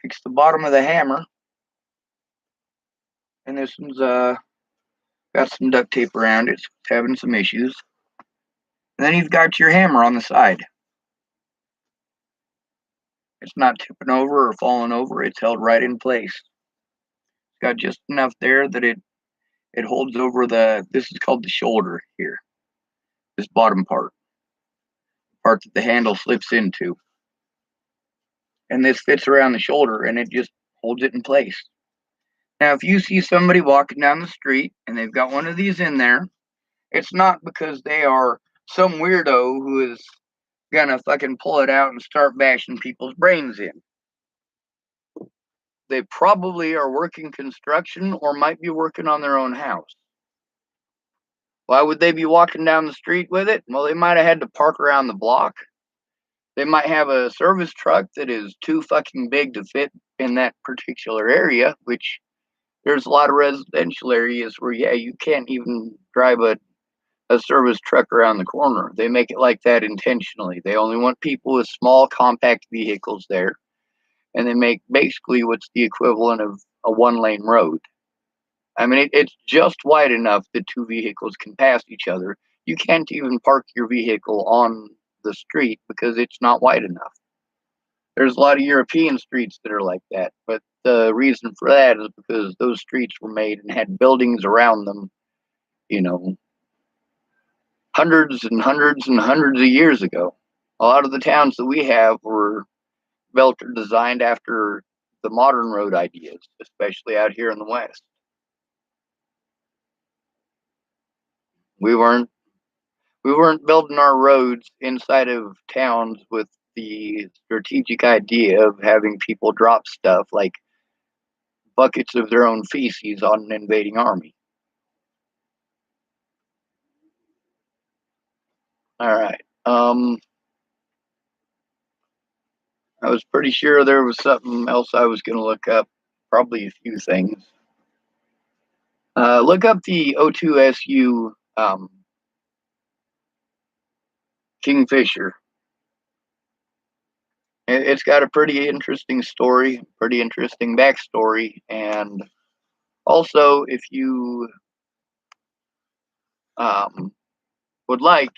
takes the bottom of the hammer, and this one's got some duct tape around it, so it's having some issues. And then you've got your hammer on the side. It's not tipping over or falling over, it's held right in place. It's got just enough there that it holds over this is called the shoulder here, this bottom part that the handle slips into. And this fits around the shoulder and it just holds it in place. Now, if you see somebody walking down the street and they've got one of these in there, it's not because they are some weirdo who is gonna fucking pull it out and start bashing people's brains in. They probably are working construction or might be working on their own house. Why would they be walking down the street with it? Well, they might have had to park around the block. They might have a service truck that is too fucking big to fit in that particular area, which there's a lot of residential areas where, yeah, you can't even drive a service truck around the corner. They make it like that intentionally. They only want people with small, compact vehicles there. And they make basically what's the equivalent of a one-lane road. I mean, it's just wide enough that two vehicles can pass each other. You can't even park your vehicle on the street because it's not wide enough. There's a lot of European streets that are like that, but the reason for that is because those streets were made and had buildings around them, you know, hundreds and hundreds and hundreds of years ago. A lot of the towns that we have were built or designed after the modern road ideas, especially out here in the West. We weren't building our roads inside of towns with the strategic idea of having people drop stuff like buckets of their own feces on an invading army. All right. I was pretty sure there was something else I was going to look up. Probably a few things. Look up the O2SU Kingfisher. It's got a pretty interesting story, pretty interesting backstory, and also, if you would like,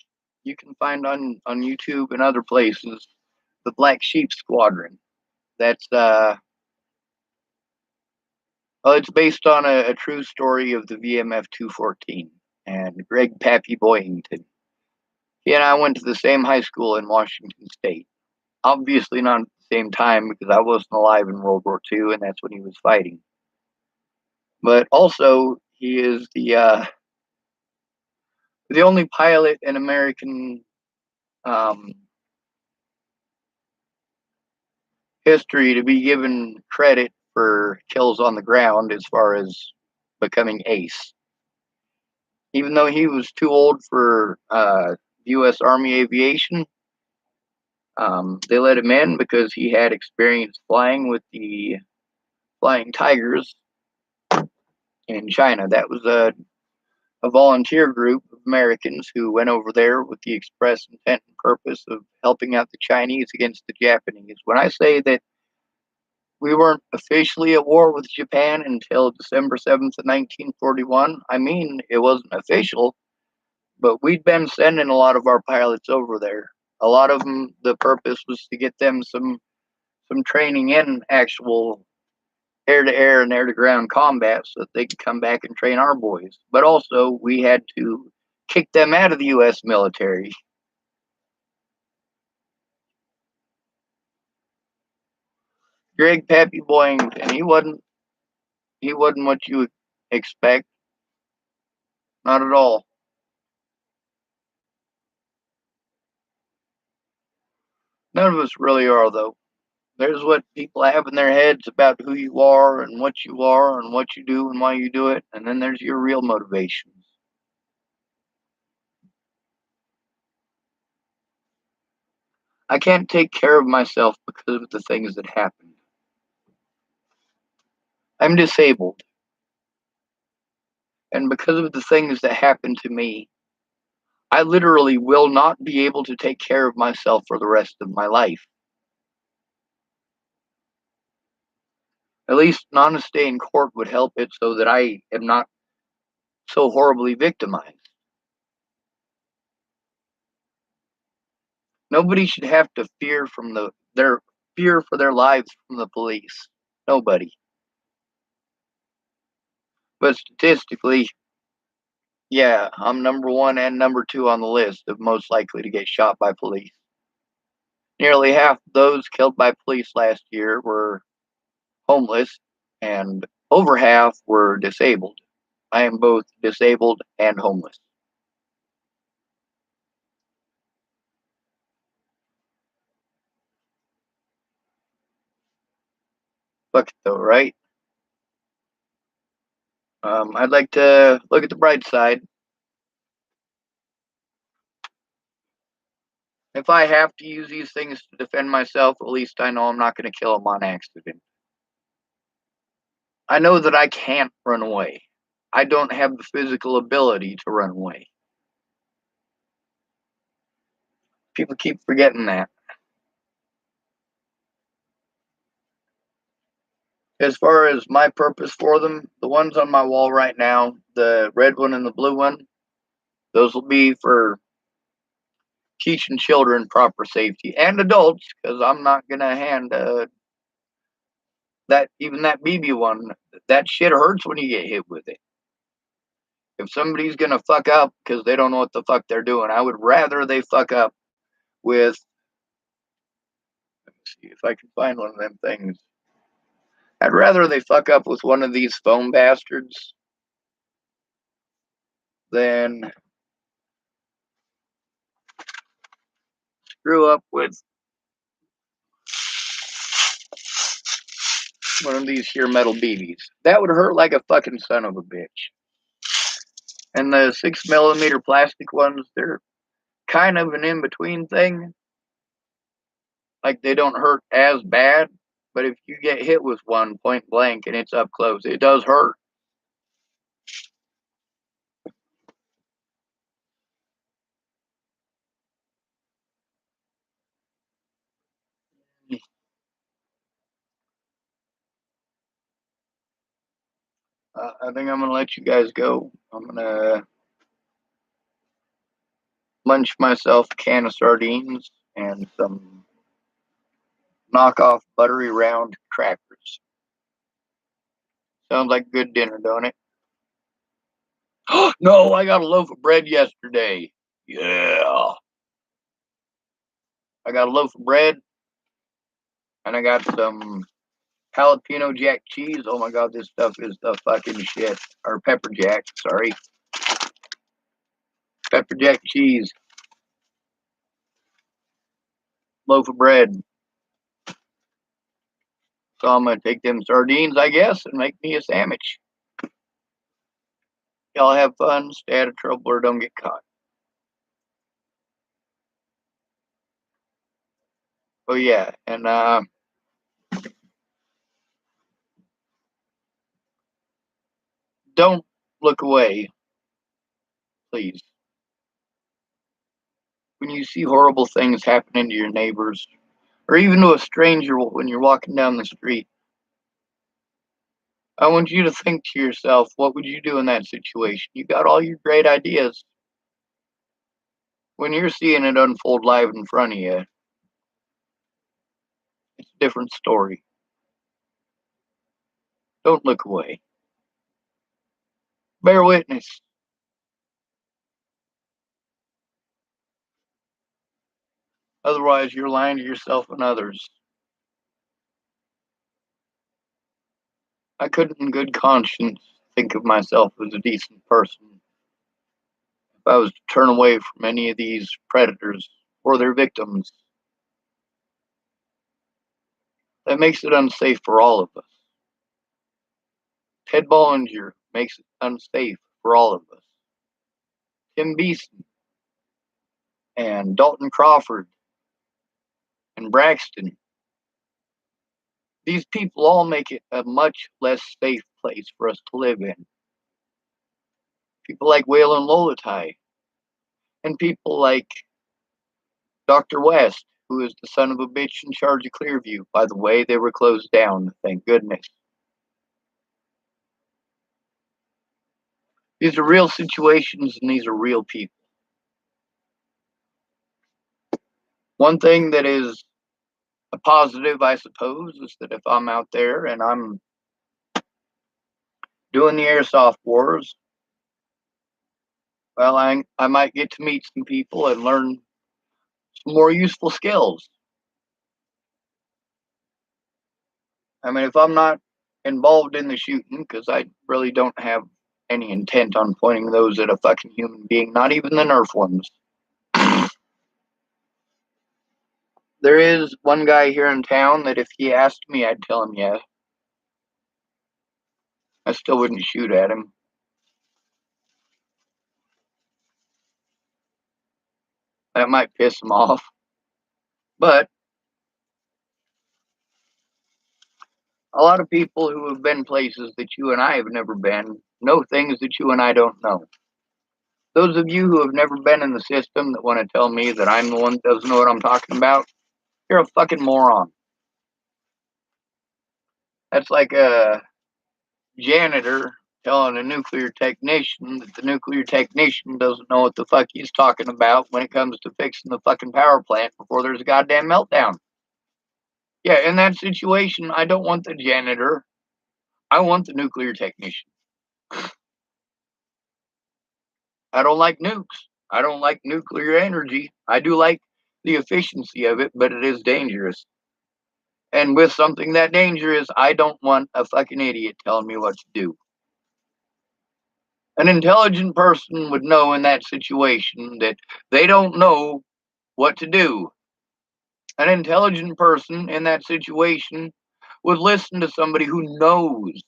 you can find on YouTube and other places the Black Sheep Squadron. That's well, it's based on a true story of the VMF 214 and Greg Pappy Boyington. He and I went to the same high school in Washington State. Obviously not at the same time because I wasn't alive in World War II, and that's when he was fighting. But also, he is the only pilot in American history to be given credit for kills on the ground as far as becoming ace. Even though he was too old for U.S. Army aviation, they let him in because he had experience flying with the Flying Tigers in China. That was a volunteer group of Americans who went over there with the express intent and purpose of helping out the Chinese against the Japanese. When I say that we weren't officially at war with Japan until December 7th of 1941, I mean, it wasn't official, but we'd been sending a lot of our pilots over there. A lot of them, the purpose was to get them some training in actual air-to-air and air-to-ground combat so that they could come back and train our boys. But also, we had to kick them out of the U.S. military. Greg Pappy Boyington, he wasn't what you would expect. Not at all. None of us really are, though. There's what people have in their heads about who you are and what you are and what you do and why you do it. And then there's your real motivations. I can't take care of myself because of the things that happened. I'm disabled. And because of the things that happened to me, I literally will not be able to take care of myself for the rest of my life. At least an honest day in court would help it so that I am not so horribly victimized. Nobody should have to fear from their fear for their lives from the police. Nobody. But statistically, yeah, I'm number one and number two on the list of most likely to get shot by police. Nearly half of those killed by police last year were homeless, and over half were disabled. I am both disabled and homeless. Fuck it though, right? I'd like to look at the bright side. If I have to use these things to defend myself, at least I know I'm not going to kill them on accident. I know that I can't run away. I don't have the physical ability to run away. People keep forgetting that. As far as my purpose for them, the ones on my wall right now, the red one and the blue one, those will be for teaching children proper safety and adults, because I'm not going to hand that BB one. That shit hurts when you get hit with it. If somebody's going to fuck up because they don't know what the fuck they're doing, I would rather they fuck up with, let me see if I can find one of them things. I'd rather they fuck up with one of these foam bastards than screw up with one of these sheer metal BBs. That would hurt like a fucking son of a bitch. And the 6 millimeter plastic ones, they're kind of an in between thing. Like they don't hurt as bad, but if you get hit with one point blank and it's up close, it does hurt. I think I'm gonna let you guys go. I'm gonna munch myself a can of sardines and some knockoff buttery round crackers. Sounds like a good dinner, don't it? No, I got a loaf of bread yesterday. Yeah. I got a loaf of bread and I got some jalapeno jack cheese. Oh my god, this stuff is the fucking shit. Or pepper jack, sorry. Pepper jack cheese. Loaf of bread. So I'm gonna take them sardines, I guess, and make me a sandwich. Y'all have fun, stay out of trouble, or don't get caught. Oh yeah, and don't look away, please. When you see horrible things happening to your neighbors, or even to a stranger when you're walking down the street, I want you to think to yourself, what would you do in that situation? You got all your great ideas. When you're seeing it unfold live in front of you, it's a different story. Don't look away. Bear witness. Otherwise, you're lying to yourself and others. I couldn't, in good conscience, think of myself as a decent person if I was to turn away from any of these predators or their victims. That makes it unsafe for all of us. Ted Bollinger makes it unsafe for all of us. Tim Beeson and Dalton Crawford and Braxton. These people all make it a much less safe place for us to live in. People like Waylon Lolatai and people like Dr. West, who is the son of a bitch in charge of Clearview. By the way, they were closed down, thank goodness. These are real situations and these are real people. One thing that is a positive, I suppose, is that if I'm out there and I'm doing the airsoft wars, well, I might get to meet some people and learn some more useful skills. I mean, if I'm not involved in the shooting, because I really don't have any intent on pointing those at a fucking human being, not even the Nerf ones. There is one guy here in town that if he asked me, I'd tell him yes. I still wouldn't shoot at him. That might piss him off. But a lot of people who have been places that you and I have never been know things that you and I don't know. Those of you who have never been in the system that want to tell me that I'm the one that doesn't know what I'm talking about, you're a fucking moron. That's like a janitor telling a nuclear technician that the nuclear technician doesn't know what the fuck he's talking about when it comes to fixing the fucking power plant before there's a goddamn meltdown. Yeah, in that situation, I don't want the janitor. I want the nuclear technician. I don't like nukes. I don't like nuclear energy. I do like the efficiency of it, but it is dangerous. And with something that dangerous, I don't want a fucking idiot telling me what to do. An intelligent person would know in that situation that they don't know what to do. An intelligent person in that situation would listen to somebody who knows.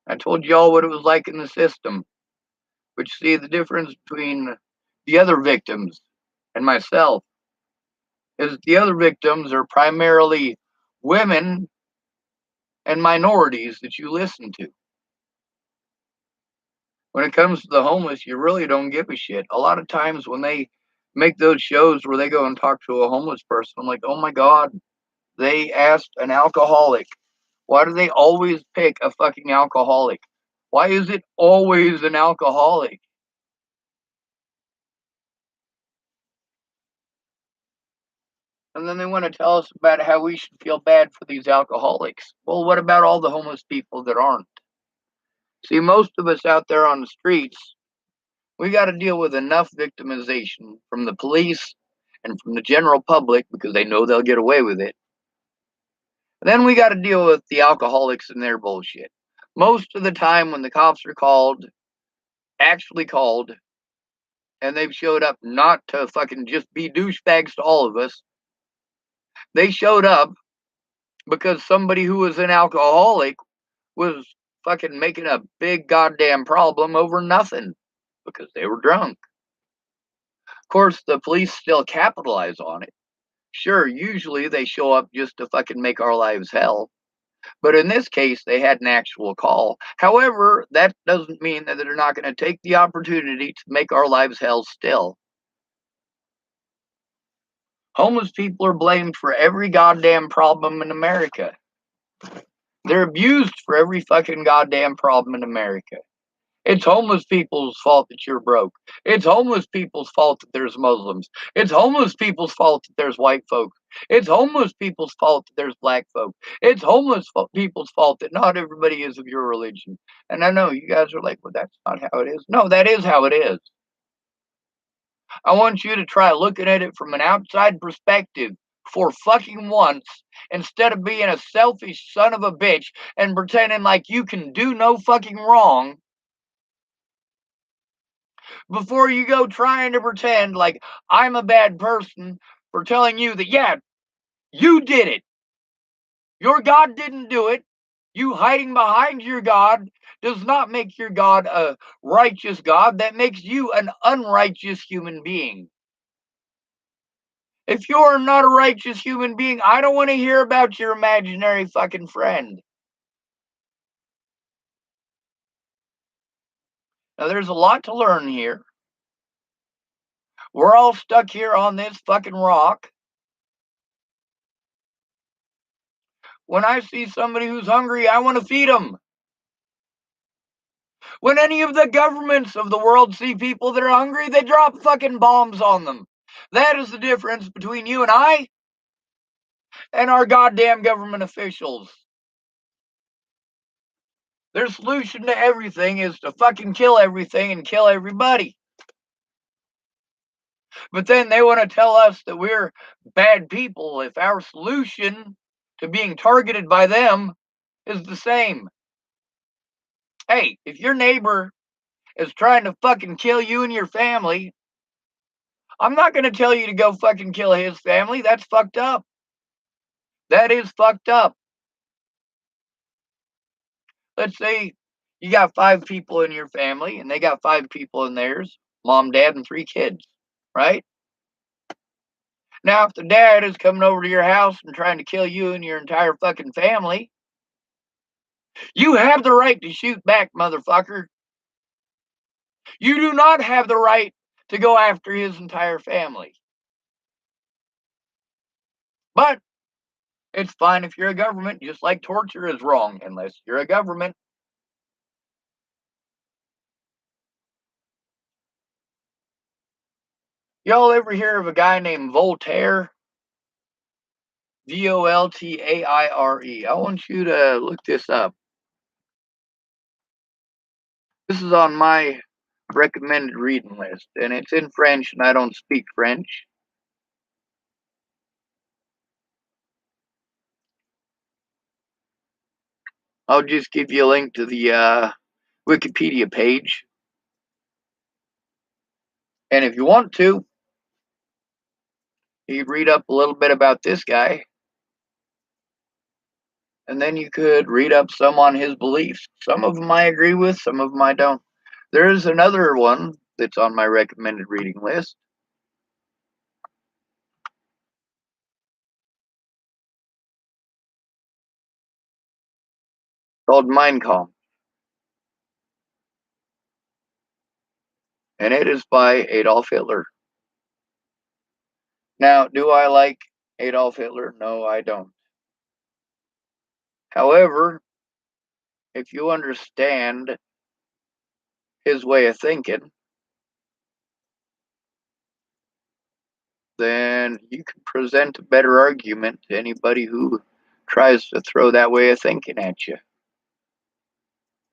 I told y'all what it was like in the system. But you see, the difference between the other victims and myself is the other victims are primarily women and minorities that you listen to. When it comes to the homeless, you really don't give a shit. A lot of times when they make those shows where they go and talk to a homeless person, I'm like, oh my God, they asked an alcoholic. Why do they always pick a fucking alcoholic? Why is it always an alcoholic? And then they want to tell us about how we should feel bad for these alcoholics. Well, what about all the homeless people that aren't? See, most of us out there on the streets, we got to deal with enough victimization from the police and from the general public because they know they'll get away with it. Then we got to deal with the alcoholics and their bullshit. Most of the time, when the cops are called, actually called, and they've showed up not to fucking just be douchebags to all of us, they showed up because somebody who was an alcoholic was fucking making a big goddamn problem over nothing because they were drunk. Of course, the police still capitalize on it. Sure, usually they show up just to fucking make our lives hell. But in this case, they had an actual call. However, that doesn't mean that they're not going to take the opportunity to make our lives hell still. Homeless people are blamed for every goddamn problem in America. They're abused for every fucking goddamn problem in America. It's homeless people's fault that you're broke. It's homeless people's fault that there's Muslims. It's homeless people's fault that there's white folk. It's homeless people's fault that there's black folk. It's homeless people's fault that not everybody is of your religion. And I know you guys are like, well, that's not how it is. No, that is how it is. I want you to try looking at it from an outside perspective for fucking once instead of being a selfish son of a bitch and pretending like you can do no fucking wrong before you go trying to pretend like I'm a bad person for telling you that, yeah, You did it. Your God didn't do it. You hiding behind your God does not make your God a righteous God. That makes you an unrighteous human being. If you're not a righteous human being, I don't want to hear about your imaginary fucking friend. Now, there's a lot to learn here. We're all stuck here on this fucking rock. When I see somebody who's hungry, I want to feed them. When any of the governments of the world see people that are hungry, they drop fucking bombs on them. That is the difference between you and our goddamn government officials. Their solution to everything is to fucking kill everything and kill everybody. But then they want to tell us that we're bad people if our solution to being targeted by them is the same. Hey, if your neighbor is trying to fucking kill you and your family, I'm not going to tell you to go fucking kill his family. That's fucked up. That is fucked up. Let's say you got 5 people in your family and they got 5 people in theirs, mom, dad, and 3 kids, right? Now, if the dad is coming over to your house and trying to kill you and your entire fucking family, you have the right to shoot back, motherfucker. You do not have the right to go after his entire family. But it's fine if you're a government, just like torture is wrong unless you're a government. Y'all ever hear of a guy named Voltaire? Voltaire. I want you to look this up. This is on my recommended reading list, and it's in French, and I don't speak French. I'll just give you a link to the Wikipedia page. And if you want to, you could read up a little bit about this guy, and then you could read up some on his beliefs. Some of them I agree with, some of them I don't. There is another one that's on my recommended reading list called Mein Kampf, and it is by Adolf Hitler. Now, do I like Adolf Hitler? No, I don't. However, if you understand his way of thinking, then you can present a better argument to anybody who tries to throw that way of thinking at you.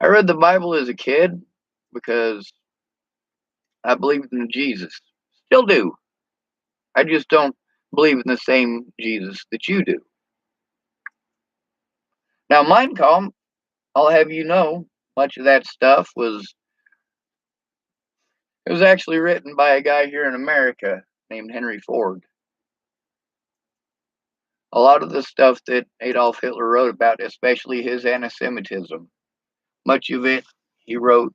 I read the Bible as a kid because I believed in Jesus. Still do. I just don't believe in the same Jesus that you do. Now, Mein Kampf, I'll have you know, much of that stuff it was actually written by a guy here in America named Henry Ford. A lot of the stuff that Adolf Hitler wrote about, especially his anti-Semitism, much of it he wrote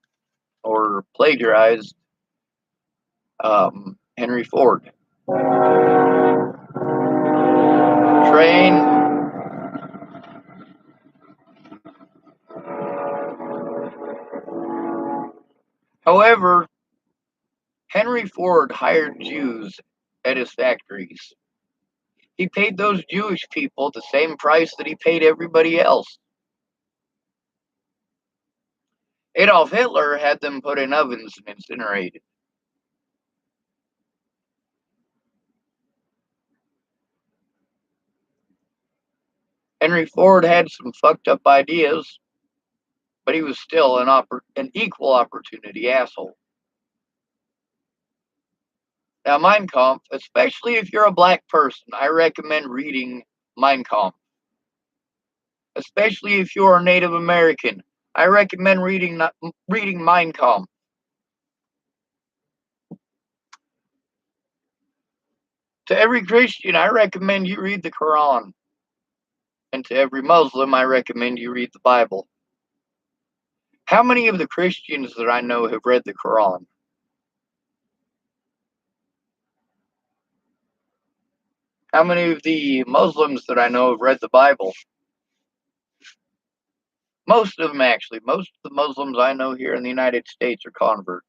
or plagiarized Henry Ford. Train. However, Henry Ford hired Jews at his factories. He paid those Jewish people the same price that he paid everybody else. Adolf Hitler had them put in ovens and incinerated. Henry Ford had some fucked up ideas, but he was still an equal opportunity asshole. Now, Mein Kampf, especially if you're a black person, I recommend reading Mein Kampf. Especially if you're a Native American, I recommend reading Mein Kampf. To every Christian, I recommend you read the Quran. And to every Muslim, I recommend you read the Bible. How many of the Christians that I know have read the Quran? How many of the Muslims that I know have read the Bible? Most of them, actually. Most of the Muslims I know here in the United States are converts.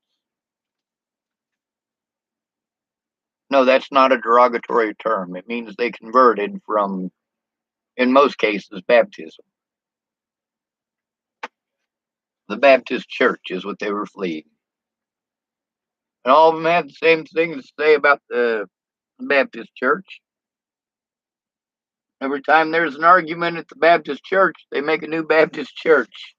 No, that's not a derogatory term. It means they converted from, in most cases, baptism. The Baptist church is what they were fleeing. And all of them had the same thing to say about the Baptist church. Every time there's an argument at the Baptist church, they make a new Baptist church.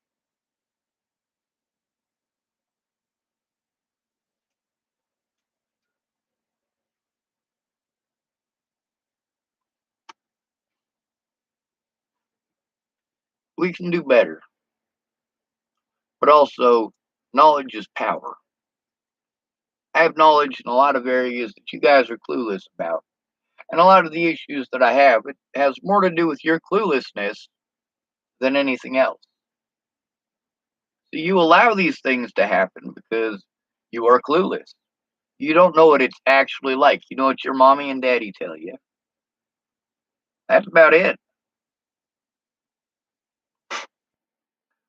We can do better. But also, knowledge is power. I have knowledge in a lot of areas that you guys are clueless about. And a lot of the issues that I have, it has more to do with your cluelessness than anything else. So you allow these things to happen because you are clueless. You don't know what it's actually like. You know what your mommy and daddy tell you. That's about it.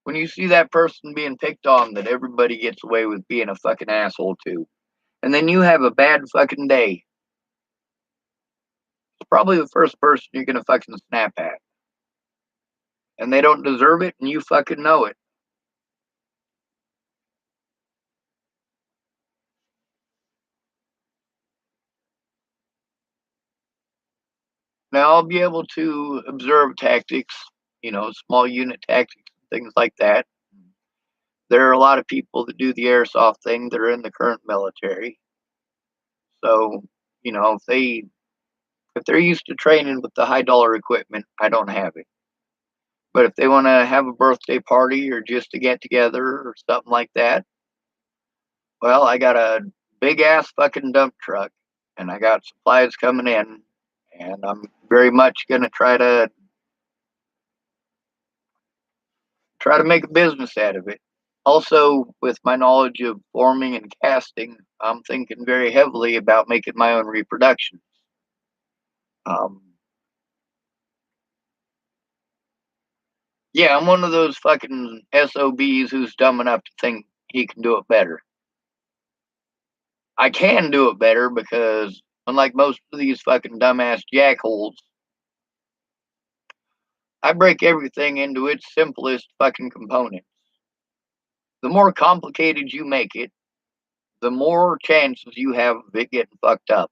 When you see that person being picked on that everybody gets away with being a fucking asshole to, and then you have a bad fucking day, it's probably the first person you're gonna fucking snap at. And they don't deserve it, and you fucking know it. Now I'll be able to observe tactics, small unit tactics, things like that. There are a lot of people that do the airsoft thing that are in the current military. So, if they're used to training with the high dollar equipment, I don't have it. But if they want to have a birthday party or just to get together or something like that, well, I got a big ass fucking dump truck and I got supplies coming in, and I'm very much going to try to make a business out of it. Also, with my knowledge of forming and casting, I'm thinking very heavily about making my own reproductions. Um, yeah, I'm one of those fucking SOBs who's dumb enough to think he can do it better. I can do it better because, unlike most of these fucking dumbass jackholes, I break everything into its simplest fucking components. The more complicated you make it, the more chances you have of it getting fucked up.